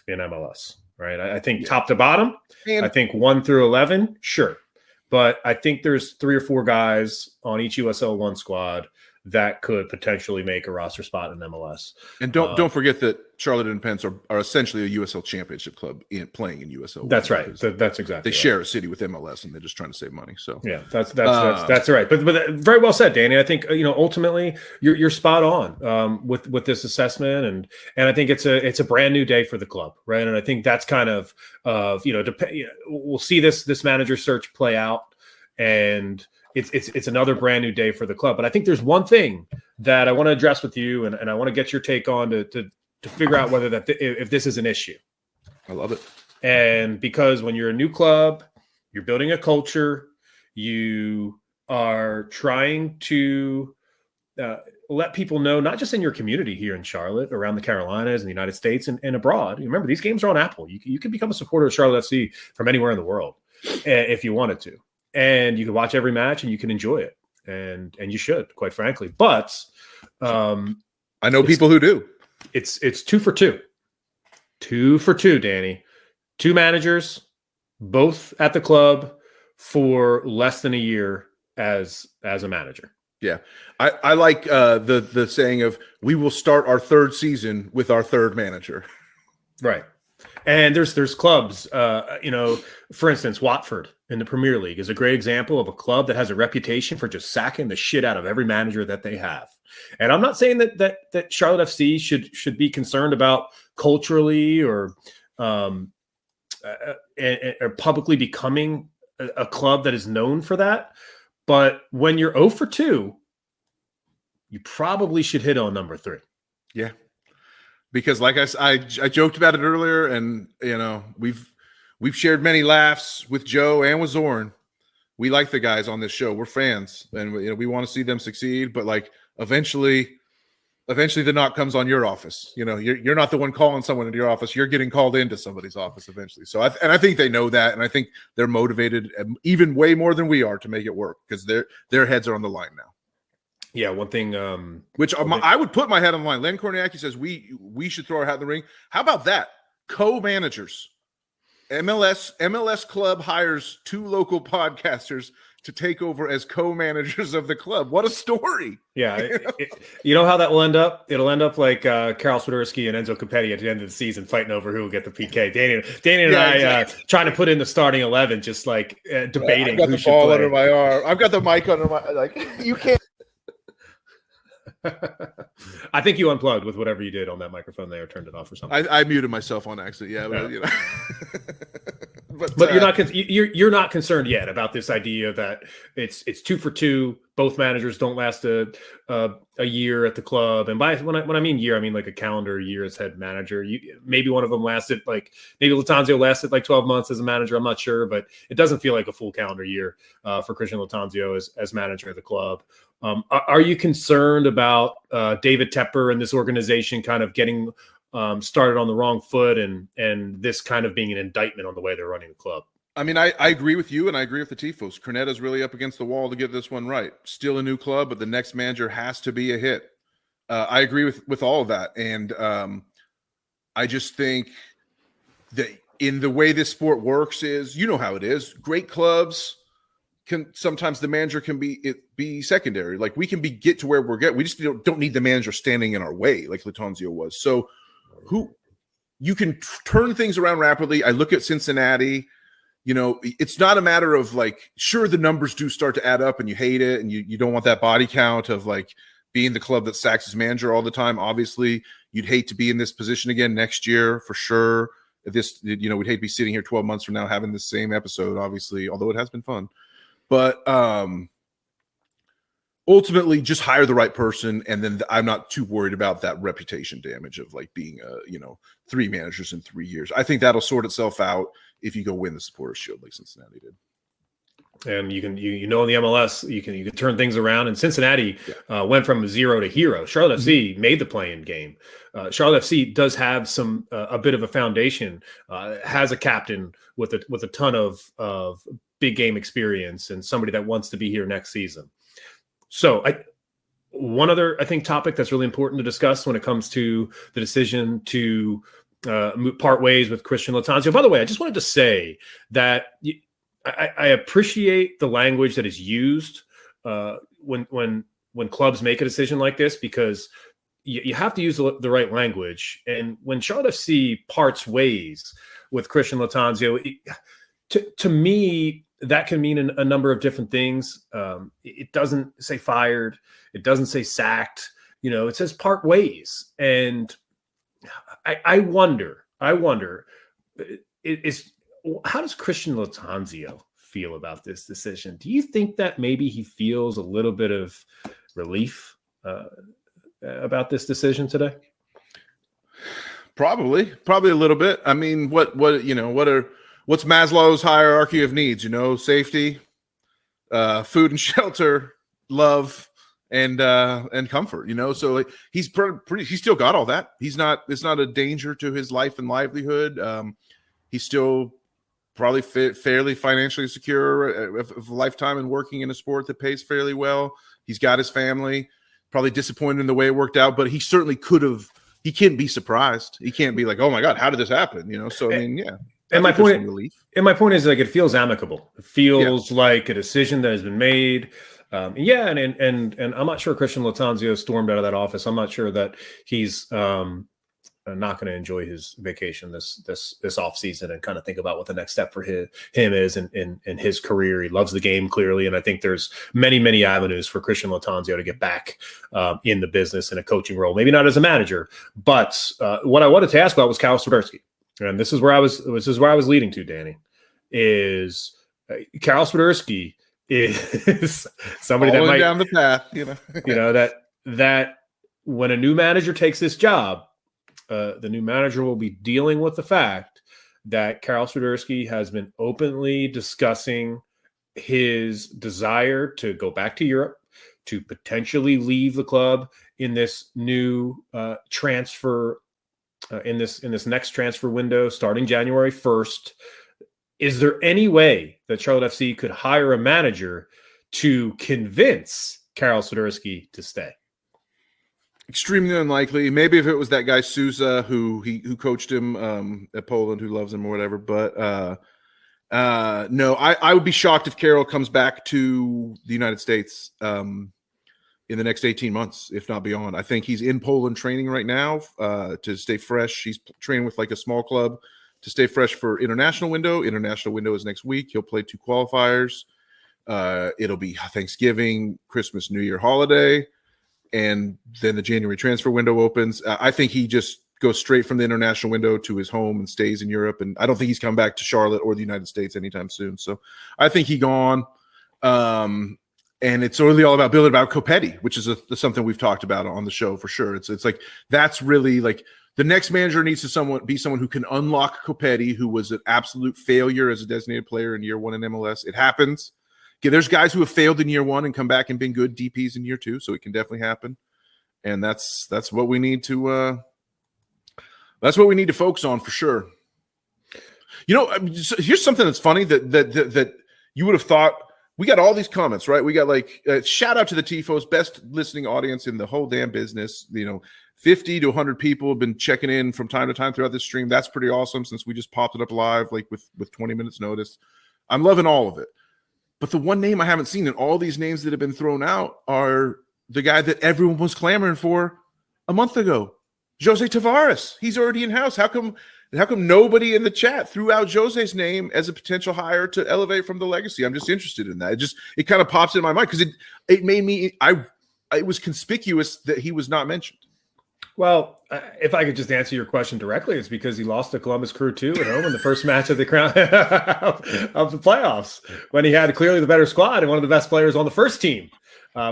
in MLS, right? I think top to bottom, I think 1 through 11, sure. But I think there's 3 or 4 guys on each USL 1 squad that could potentially make a roster spot in MLS. And don't forget that Charlotte and Pence are essentially a USL championship club playing in USL. That's right. That's exactly. They share a city with MLS, and they're just trying to save money. So yeah, that's right. But very well said, Danny. I think ultimately you're spot on with this assessment, and I think it's a brand new day for the club, right? And I think that's kind of we'll see this manager search play out, and it's another brand new day for the club. But I think there's one thing that I want to address with you, and I want to get your take on to figure out whether if this is an issue. I love it. And because when you're a new club, You're building a culture. You are trying to let people know, not just in your community here in Charlotte, around the Carolinas and the United States and abroad. Remember, these games are on Apple. You can become a supporter of Charlotte FC from anywhere in the world if you wanted to. And you can watch every match and you can enjoy it. And you should, quite frankly. But I know people who do. It's 2 for 2. 2 for 2, Danny. 2 managers, both at the club for less than a year as a manager. Yeah. I like the saying of, we will start our 3rd season with our 3rd manager. Right. And there's clubs, for instance, Watford in the Premier League is a great example of a club that has a reputation for just sacking the shit out of every manager that they have. And I'm not saying that Charlotte FC should be concerned about culturally or publicly becoming a club that is known for that. But when you're 0 for 2, you probably should hit on number 3. Yeah. Because like I joked about it earlier, and we've shared many laughs with Joe and with Zorn. We like the guys on this show. We're fans, and we want to see them succeed. But like eventually the knock comes on your office. You're not the one calling someone into your office. You're getting called into somebody's office eventually. So I think they know that, and I think they're motivated even way more than we are to make it work, because their heads are on the line now. Yeah, one thing. I would put my head on the line. Len Korniacki says we should throw our hat in the ring. How about that? Co-managers. MLS club hires 2 local podcasters to take over as co-managers of the club. What a story. Yeah. You know how that will end up? It'll end up like Karol Swiderski and Enzo Capetti at the end of the season fighting over who will get the PK. Danny and I exactly. Trying to put in the starting 11, just like debating I've got who the should ball play. Under my arm. I've got the mic under my, like, you can't. I think you unplugged with whatever you did on that microphone there, or turned it off or something. I muted myself on accident. Yeah, but you're not concerned yet about this idea that it's 2 for 2. Both managers don't last a year at the club, and when I mean year, I mean like a calendar year as head manager. Maybe one of them lasted maybe Lattanzio lasted like 12 months as a manager. I'm not sure, but it doesn't feel like a full calendar year for Christian Lattanzio as manager of the club. Are you concerned about David Tepper and this organization kind of getting started on the wrong foot and this kind of being an indictment on the way they're running the club? I mean, I agree with you, and I agree with the Tifos. Cornetta's really up against the wall to get this one right. Still a new club, but the next manager has to be a hit. I agree with all of that, and I just think that in the way this sport works is, how it is. Great clubs sometimes the manager can be secondary. Like we can get to where we're getting. We just don't need the manager standing in our way like Lattanzio was. So you can turn things around rapidly. I look at Cincinnati. It's not a matter of sure, the numbers do start to add up and you hate it and you don't want that body count of being the club that sacks his manager all the time. Obviously, you'd hate to be in this position again next year for sure. We'd hate to be sitting here 12 months from now having the same episode, obviously, although it has been fun. But ultimately, just hire the right person, and then I'm not too worried about that reputation damage of being 3 managers in 3 years. I think that'll sort itself out if you go win the Supporters Shield like Cincinnati did. And you can in the MLS you can turn things around. And Cincinnati went from 0 to hero. Charlotte FC made the play-in game. Charlotte FC does have some a bit of a foundation. Has a captain with a ton of big game experience and somebody that wants to be here next season. So one other topic that's really important to discuss when it comes to the decision to part ways with Christian Lattanzio. By the way, I just wanted to say that I appreciate the language that is used when clubs make a decision like this, because you have to use the right language. And when Charlotte FC parts ways with Christian Lattanzio, to me, that can mean a number of different things. It doesn't say fired. It doesn't say sacked. It says part ways. And I wonder, how does Christian Lattanzio feel about this decision? Do you think that maybe he feels a little bit of relief about this decision today? Probably a little bit. I mean, what what's Maslow's hierarchy of needs? Safety, food and shelter, love, and comfort. So like, he's pretty. He's still got all that. It's not a danger to his life and livelihood. He's still probably fairly financially secure of a lifetime and working in a sport that pays fairly well. He's got his family. Probably disappointed in the way it worked out, but he certainly could have. He can't be surprised. He can't be like, "Oh my God, how did this happen?" So I mean, yeah. And my point is, like, it feels amicable. It feels like a decision that has been made. And I'm not sure Christian Lattanzio stormed out of that office. I'm not sure that he's not going to enjoy his vacation this off season and kind of think about what the next step for him is in his career. He loves the game clearly, and I think there's many avenues for Christian Lattanzio to get back in the business in a coaching role. Maybe not as a manager, but what I wanted to ask about was Karol Swiderski, and this is where I was leading to, Danny. Is Karol Swiderski is somebody that might down the path, that when a new manager takes this job. The new manager will be dealing with the fact that Karol Swiderski has been openly discussing his desire to go back to Europe, to potentially leave the club in this new transfer, in this next transfer window starting January 1st. Is there any way that Charlotte FC could hire a manager to convince Karol Swiderski to stay? Extremely unlikely. Maybe if it was that guy Sousa who coached him at Poland, who loves him or whatever. But no, I would be shocked if Karol comes back to the United States in the next 18 months, if not beyond. I think he's in Poland training right now to stay fresh. He's training with like a small club to stay fresh for international window. International window is next week. He'll play 2 qualifiers. It'll be Thanksgiving, Christmas, New Year holiday. And then the January transfer window opens. I think he just goes straight from the international window to his home and stays in Europe. And I don't think he's come back to Charlotte or the United States anytime soon. So I think he's gone. And it's really all about building about Copetti, which is something we've talked about on the show for sure. It's like that's really like the next manager needs to be someone who can unlock Copetti, who was an absolute failure as a designated player in year 1 in MLS. It happens. Yeah, there's guys who have failed in year 1 and come back and been good DPs in year 2, so it can definitely happen. And that's what we need to focus on for sure. Here's something that's funny that you would have thought. We got all these comments, right? We got like shout out to the Tifos, best listening audience in the whole damn business. 50 to 100 people have been checking in from time to time throughout this stream. That's pretty awesome since we just popped it up live like with 20 minutes notice. I'm loving all of it. But the one name I haven't seen in all these names that have been thrown out are the guy that everyone was clamoring for a month ago, Jose Tavares. He's already in-house. How come nobody in the chat threw out Jose's name as a potential hire to elevate from the legacy? I'm just interested in that. It kind of pops in my mind because it made me it was conspicuous that he was not mentioned. Well, if I could just answer your question directly, it's because he lost to Columbus Crew 2 at home in the first match of the of the playoffs when he had clearly the better squad and one of the best players on the first team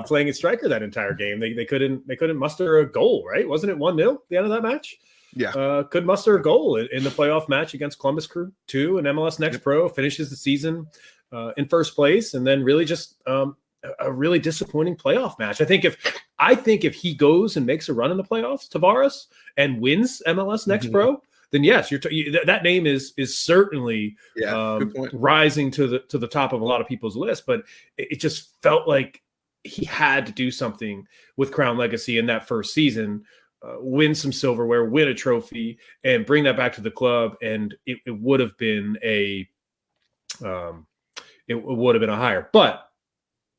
playing at striker that entire game. They couldn't muster a goal, right? Wasn't it 1-0 at the end of that match? Yeah. Could muster a goal in the playoff match against Columbus Crew 2 and MLS Next Pro, finishes the season in first place, and then really just a really disappointing playoff match. I think if he goes and makes a run in the playoffs, Tavares, and wins MLS Next Pro, then yes, that name is certainly rising to the top of a lot of people's list. But it just felt like he had to do something with Crown Legacy in that first season, win some silverware, win a trophy, and bring that back to the club. And it would have been a hire, but.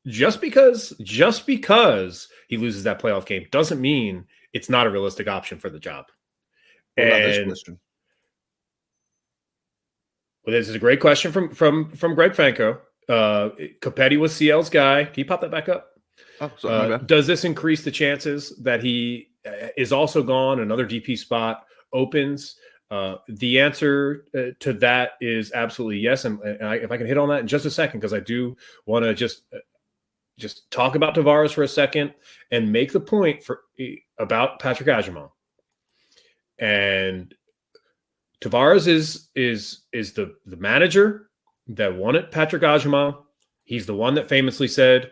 Just because he loses that playoff game doesn't mean it's not a realistic option for the job. What about this question? Well, this is a great question from Greg Franco. Copetti was CL's guy. Can you pop that back up? Oh, sorry, my bad. Does this increase the chances that he is also gone? Another DP spot opens. The answer to that is absolutely yes. And if I can hit on that in just a second, because I do want to just talk about Tavares for a second and make the point about Patrick Agyemang. And Tavares is the manager that wanted Patrick Ajima. He's the one that famously said,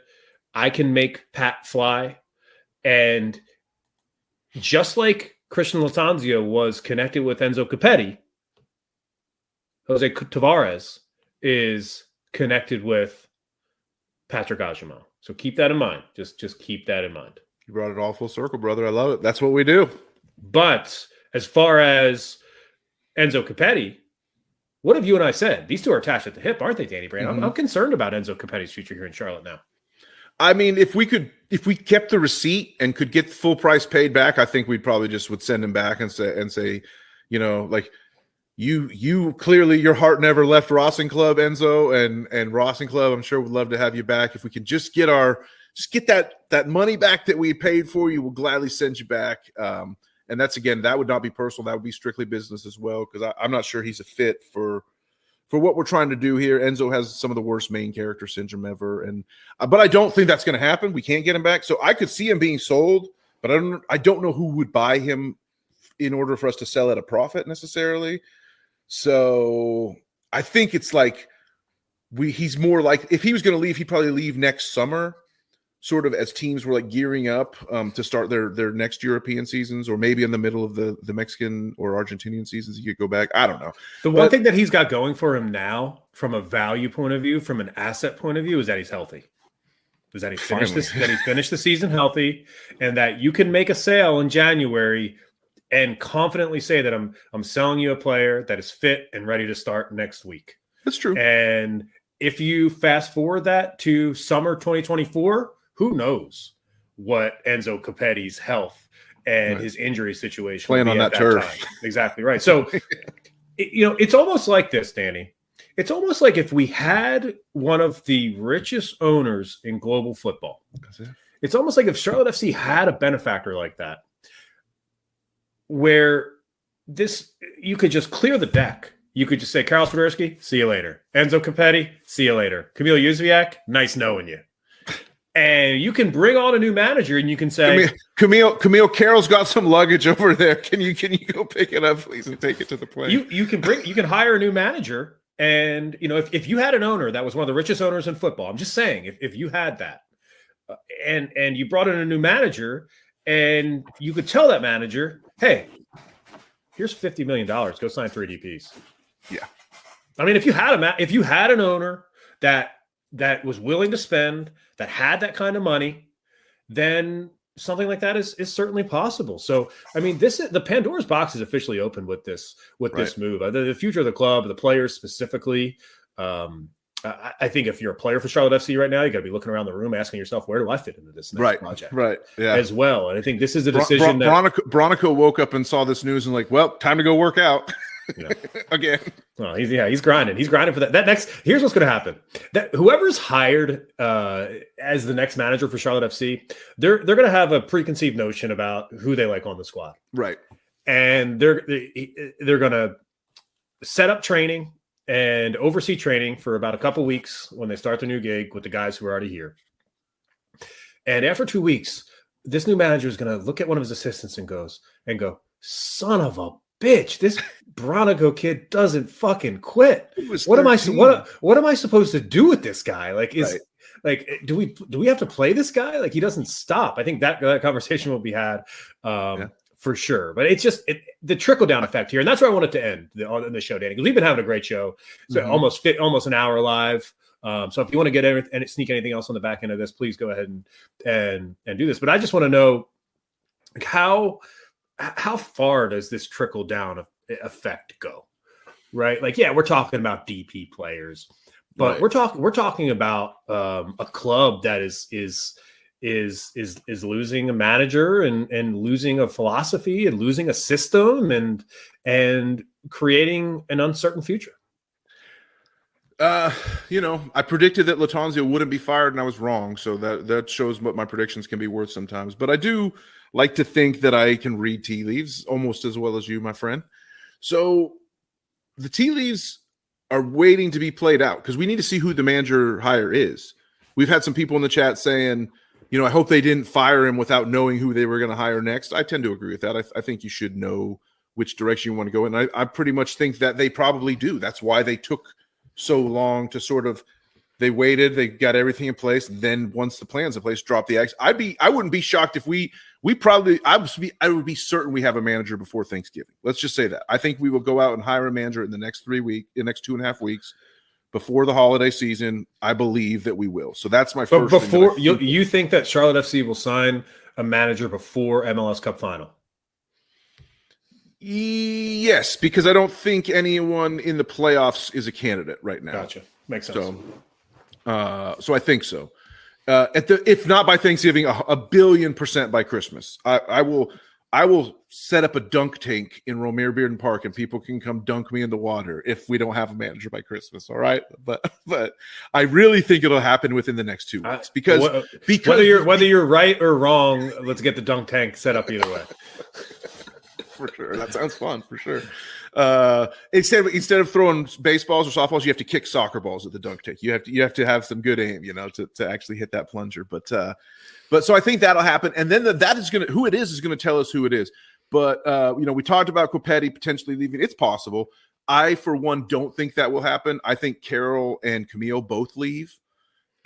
"I can make Pat fly." And just like Christian Lattanzio was connected with Enzo Capetti, Jose Tavares is connected with Patrick Ajima. So keep that in mind. Just keep that in mind. You brought it all full circle, brother. I love it. That's what we do. But as far as Enzo Capetti, what have you and I said? These two are attached at the hip, aren't they, Danny Brand? I'm concerned about Enzo Capetti's future here in Charlotte now. I mean, if we kept the receipt and could get the full price paid back, I think we'd probably just would send him back and say, you know, like you clearly your heart never left Rossing Club, Enzo, and Rossing Club. I'm sure would love to have you back. If we could just get that money back that we paid for you, we'll gladly send you back. And that's, again, that would not be personal. That would be strictly business as well, because I'm not sure he's a fit for what we're trying to do here. Enzo has some of the worst main character syndrome ever, but I don't think that's going to happen. We can't get him back, so I could see him being sold, but I don't know who would buy him in order for us to sell at a profit necessarily. So I think it's like he's more like, if he was going to leave, he'd probably leave next summer, sort of as teams were like gearing up to start their next European seasons, or maybe in the middle of the Mexican or Argentinian seasons, he could go back. I don't know. One thing that he's got going for him now, from a value point of view, from an asset point of view, is that he's healthy. Is that he finished the season healthy, and that you can make a sale in January and confidently say that I'm selling you a player that is fit and ready to start next week. That's true. And if you fast forward that to summer 2024, who knows what Enzo Capetti's health and his injury situation playing on that turf. Time. Exactly right. So, it's almost like this, Danny. It's almost like if we had one of the richest owners in global football. It's almost like if Charlotte FC had a benefactor like that, where you could just clear the deck. You could just say, Karol Swiderski, see you later. Enzo Capetti, see you later. Camille Jóźwiak, nice knowing you. And you can bring on a new manager, and you can say, Camille, Carol's got some luggage over there. Can you go pick it up, please, and take it to the plane? You can hire a new manager, and if you had an owner that was one of the richest owners in football, I'm just saying, if you had that, and you brought in a new manager, and you could tell that manager, hey, here's $50 million, go sign 3 DPs. Yeah, I mean, if you had an owner that was willing to spend, that had that kind of money, then something like that is certainly possible. So, I mean, the Pandora's box is officially open with this move. The future of the club, the players specifically. I think if you're a player for Charlotte FC right now, you got to be looking around the room, asking yourself, where do I fit into this next project? Right. Yeah. As well. And I think this is a decision Bronico woke up and saw this news and like, well, time to go work out. Again. Well, he's grinding. He's grinding for that next. Here's what's going to happen: that whoever's hired as the next manager for Charlotte FC, they're going to have a preconceived notion about who they like on the squad, right? And they're going to set up training and oversee training for about a couple weeks when they start the new gig with the guys who are already here. And after 2 weeks, this new manager is going to look at one of his assistants and go, "Son of a bitch, this Bronico kid doesn't fucking quit. What am I supposed to do with this guy? Like, do we have to play this guy? Like, he doesn't stop." I think that conversation will be had for sure. But it's just the trickle down effect here, and that's where I wanted to end on the show, Danny, because we've been having a great show. So almost an hour live. So if you want to get and sneak anything else on the back end of this, please go ahead and do this. But I just want to know how far does this trickle down effect go, right? Like, yeah, we're talking about DP players, but we're talking about a club that is losing a manager and losing a philosophy and losing a system and creating an uncertain future. I predicted that Lattanzio wouldn't be fired, and I was wrong. So that shows what my predictions can be worth sometimes. But I do like to think that I can read tea leaves almost as well as you, my friend. So the tea leaves are waiting to be played out because we need to see who the manager hire is. We've had some people in the chat saying, I hope they didn't fire him without knowing who they were going to hire next. I tend to agree with that. I think you should know which direction you want to go. And I pretty much think that they probably do. That's why they took so long to sort of, they waited, they got everything in place. Then once the plan's in place, drop the eggs. I wouldn't be shocked if I would be certain we have a manager before Thanksgiving. Let's just say that. I think we will go out and hire a manager in the next 2.5 weeks before the holiday season. I believe that we will. So that's my first. But before you think that Charlotte FC will sign a manager before MLS Cup final? Yes, because I don't think anyone in the playoffs is a candidate right now. Gotcha. Makes sense. So I think so. If not by Thanksgiving, a billion% by Christmas. I will set up a dunk tank in Romare Bearden Park, and people can come dunk me in the water if we don't have a manager by Christmas. All right, but I really think it'll happen within the next 2 weeks because whether you're right or wrong, let's get the dunk tank set up either way. For sure, that sounds fun. For sure. Instead of throwing baseballs or softballs, you have to kick soccer balls at the dunk tank. You have to have some good aim, to actually hit that plunger. But so I think that'll happen, and then that is going to who it is going to tell us who it is. But we talked about Copetti potentially leaving. It's possible. I, for one, don't think that will happen. I think Carroll and Camille both leave,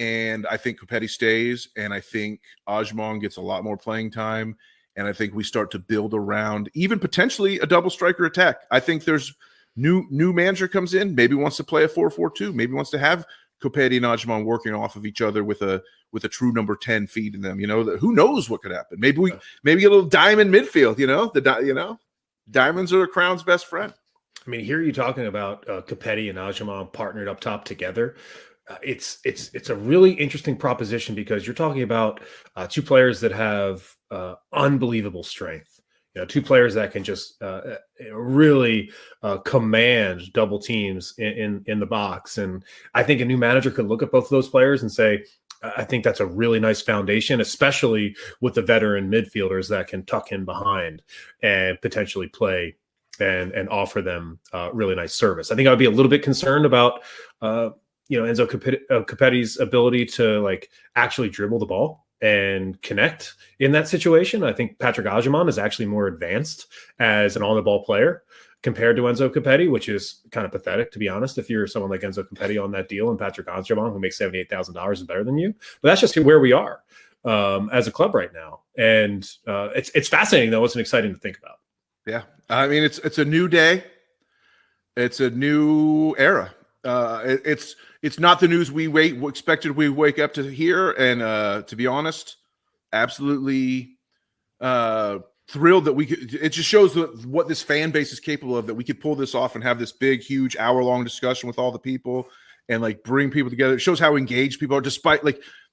and I think Copetti stays, and I think Ajman gets a lot more playing time. And I think we start to build around even potentially a double striker attack. I think there's new manager comes in, maybe wants to play a 4-4-2, maybe wants to have Copetti and Ajman working off of each other with a true number 10 feeding them. Who knows what could happen? Maybe a little diamond midfield. Diamonds are the Crown's best friend. I mean, here you're talking about Copetti and Ajman partnered up top together. It's a really interesting proposition because you're talking about two players that have unbelievable strength. Two players that can just really command double teams in the box. And I think a new manager could look at both of those players and say, I think that's a really nice foundation, especially with the veteran midfielders that can tuck in behind and potentially play and offer them really nice service. I think I would be a little bit concerned about Enzo Copetti's ability to actually dribble the ball and connect in that situation. I think Patrick Ajman is actually more advanced as an on-the-ball player compared to Enzo Copetti, which is kind of pathetic, to be honest, if you're someone like Enzo Copetti on that deal and Patrick Ajman, who makes $78,000, is better than you. But that's just where we are as a club right now. And it's fascinating, though. It's exciting to think about. Yeah. I mean, it's a new day. It's a new era. It's not the news we expected we wake up to hear, and to be honest, absolutely thrilled that we could. It just shows what this fan base is capable of, that we could pull this off and have this big, huge hour-long discussion with all the people and bring people together. It shows how engaged people are, despite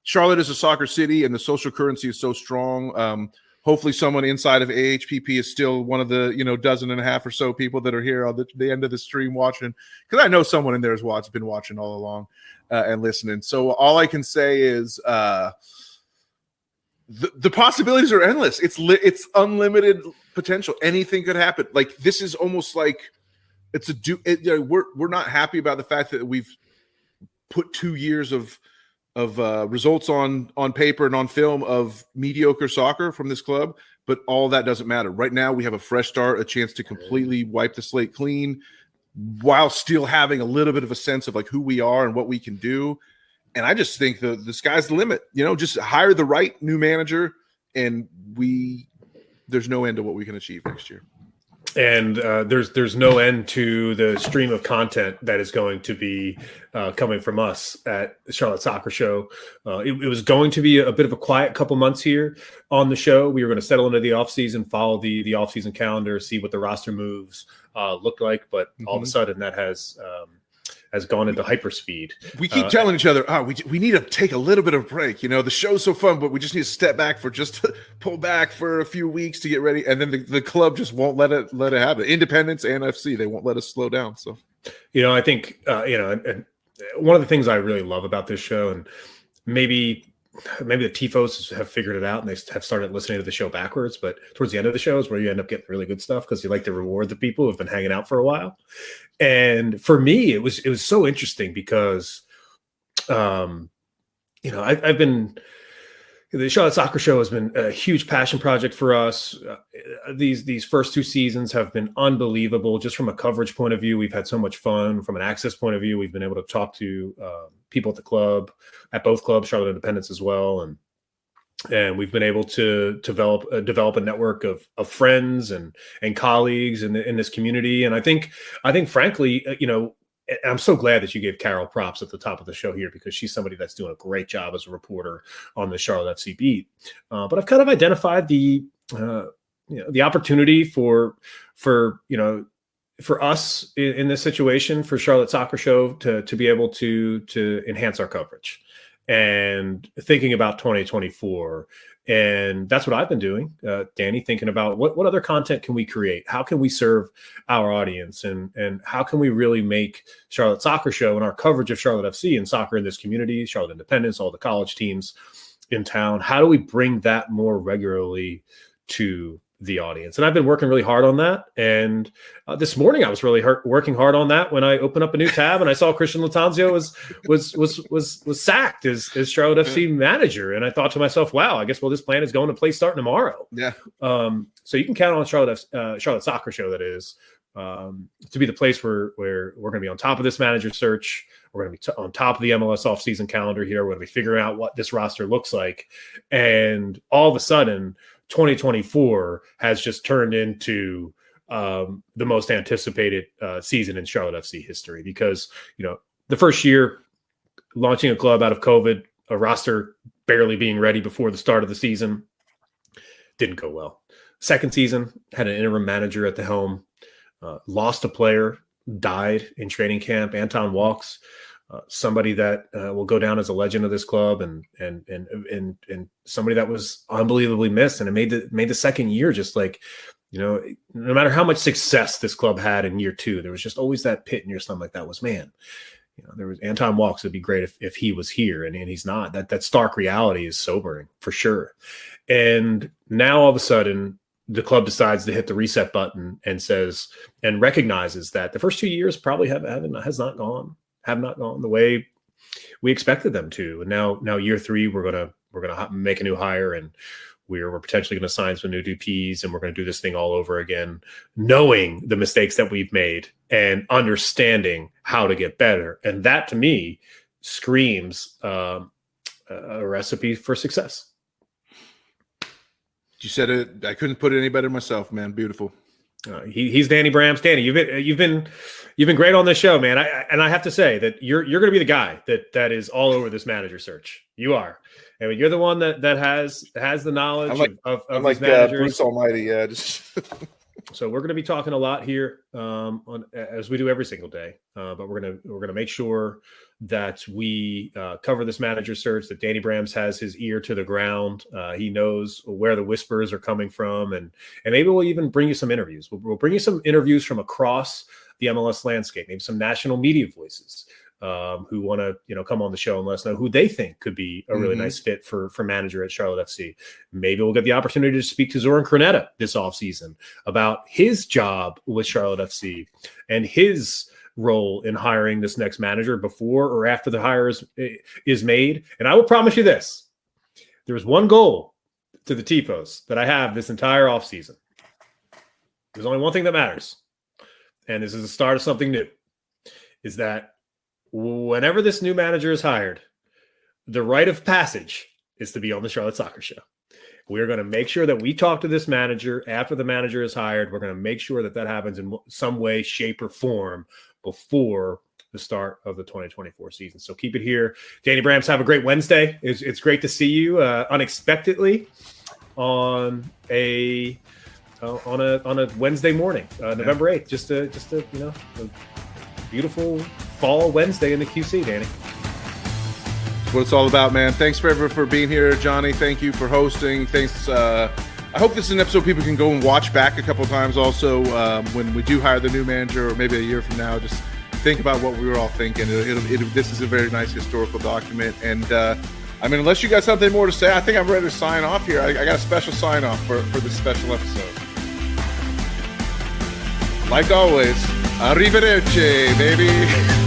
Charlotte is a soccer city and the social currency is so strong. Hopefully someone inside of AHPP is still one of the, dozen and a half or so people that are here on the end of the stream watching, because I know someone in there has been watching all along and listening. So all I can say is the possibilities are endless. It's unlimited potential. Anything could happen. This is almost like we're not happy about the fact that we've put 2 years of results on paper and on film of mediocre soccer from this club, but all that doesn't matter. Right now, we have a fresh start, a chance to completely wipe the slate clean while still having a little bit of a sense of who we are and what we can do. And I just think the sky's the limit. Just hire the right new manager, and there's no end to what we can achieve next year. And there's no end to the stream of content that is going to be coming from us at Charlotte Soccer Show. It was going to be a bit of a quiet couple months here on the show. We were going to settle into the offseason, follow the offseason calendar, see what the roster moves look like. But all of a sudden that has gone into hyperspeed. We keep telling each other, we need to take a little bit of a break. The show's so fun, but we just need to step back pull back for a few weeks to get ready. And then the club just won't let it happen. Independence and FC, they won't let us slow down. So, I think, and one of the things I really love about this show, and maybe the TIFOs have figured it out and they have started listening to the show backwards, but towards the end of the show is where you end up getting really good stuff because you like to reward the people who've been hanging out for a while. And for me, it was so interesting because, I've been, The Charlotte Soccer Show has been a huge passion project for us. These first 2 seasons have been unbelievable. Just from a coverage point of view, we've had so much fun. From an access point of view, we've been able to talk to people at the club, at both clubs, Charlotte Independence as well, and we've been able to develop a network of friends and colleagues in this community. And I think frankly, I'm so glad that you gave Carol props at the top of the show here, because she's somebody that's doing a great job as a reporter on the Charlotte FC beat. But I've kind of identified the opportunity for us in this situation, for Charlotte Soccer Show to be able to enhance our coverage and thinking about 2024. And that's what I've been doing, Danny, thinking about what other content can we create? How can we serve our audience? And how can we really make Charlotte Soccer Show and our coverage of Charlotte FC and soccer in this community, Charlotte Independence, all the college teams in town, how do we bring that more regularly to the audience? And I've been working really hard on that. And this morning I was really working hard on that when I opened up a new tab and I saw Christian Lattanzio was sacked as Charlotte FC manager. And I thought to myself, wow, I guess this plan is going to play starting tomorrow. Yeah. So you can count on Charlotte Soccer Show, that is, to be the place where we're going to be on top of this manager search. We're going to be on top of the MLS offseason calendar here. We're going to be figuring out what this roster looks like. And all of a sudden, 2024 has just turned into the most anticipated season in Charlotte FC history, because, the first year launching a club out of COVID, a roster barely being ready before the start of the season, didn't go well. Second season, had an interim manager at the helm, lost a player, died in training camp, Anton Walks, somebody that will go down as a legend of this club, and somebody that was unbelievably missed. And it made the second year just like, no matter how much success this club had in year 2, there was just always that pit in your stomach that was, man, there was Anton Walks. It'd be great if he was here, and he's not. That stark reality is sobering for sure. And now all of a sudden, the club decides to hit the reset button and recognizes that the first 2 years probably have not gone the way we expected them to. And now year 3, we're gonna make a new hire, and we're potentially going to sign some new DPs, and we're going to do this thing all over again, knowing the mistakes that we've made and understanding how to get better. And that, to me, screams a recipe for success. You said it. I couldn't put it any better myself, man. Beautiful. He's Danny Brams. Danny, you've been great on this show, man. I have to say that you're going to be the guy that is all over this manager search. You are. I mean, you're the one that has the knowledge of these managers. Bruce Almighty, yeah. So we're going to be talking a lot here as we do every single day. But we're gonna make sure that we cover this manager search, that Danny Brams has his ear to the ground. He knows where the whispers are coming from, and maybe we'll even bring you some interviews. We'll bring you some interviews from across the MLS landscape, maybe some national media voices who want to come on the show and let us know who they think could be a really nice fit for manager at Charlotte FC. Maybe we'll get the opportunity to speak to Zoran Krneta this offseason about his job with Charlotte FC and his role in hiring this next manager before or after the hire is made. And I will promise you this: there's one goal to the Tifos that I have this entire offseason. There's only one thing that matters, and this is the start of something new, is that whenever this new manager is hired, the rite of passage is to be on the Charlotte Soccer Show. We're going to make sure that we talk to this manager after the manager is hired. We're going to make sure that happens in some way, shape, or form before the start of the 2024 season. So keep it here. Danny Brams, have a great Wednesday. It's great to see you unexpectedly on a Wednesday morning, November 8th. Just a beautiful fall Wednesday in the QC, Danny. That's what it's all about, man. Thanks for being here, Johnny. Thank you for hosting. Thanks. I hope this is an episode people can go and watch back a couple times also when we do hire the new manager, or maybe a year from now. Just think about what we were all thinking. This is a very nice historical document. And unless you got something more to say, I think I'm ready to sign off here. I got a special sign off for this special episode. Like always, arrivederci, baby.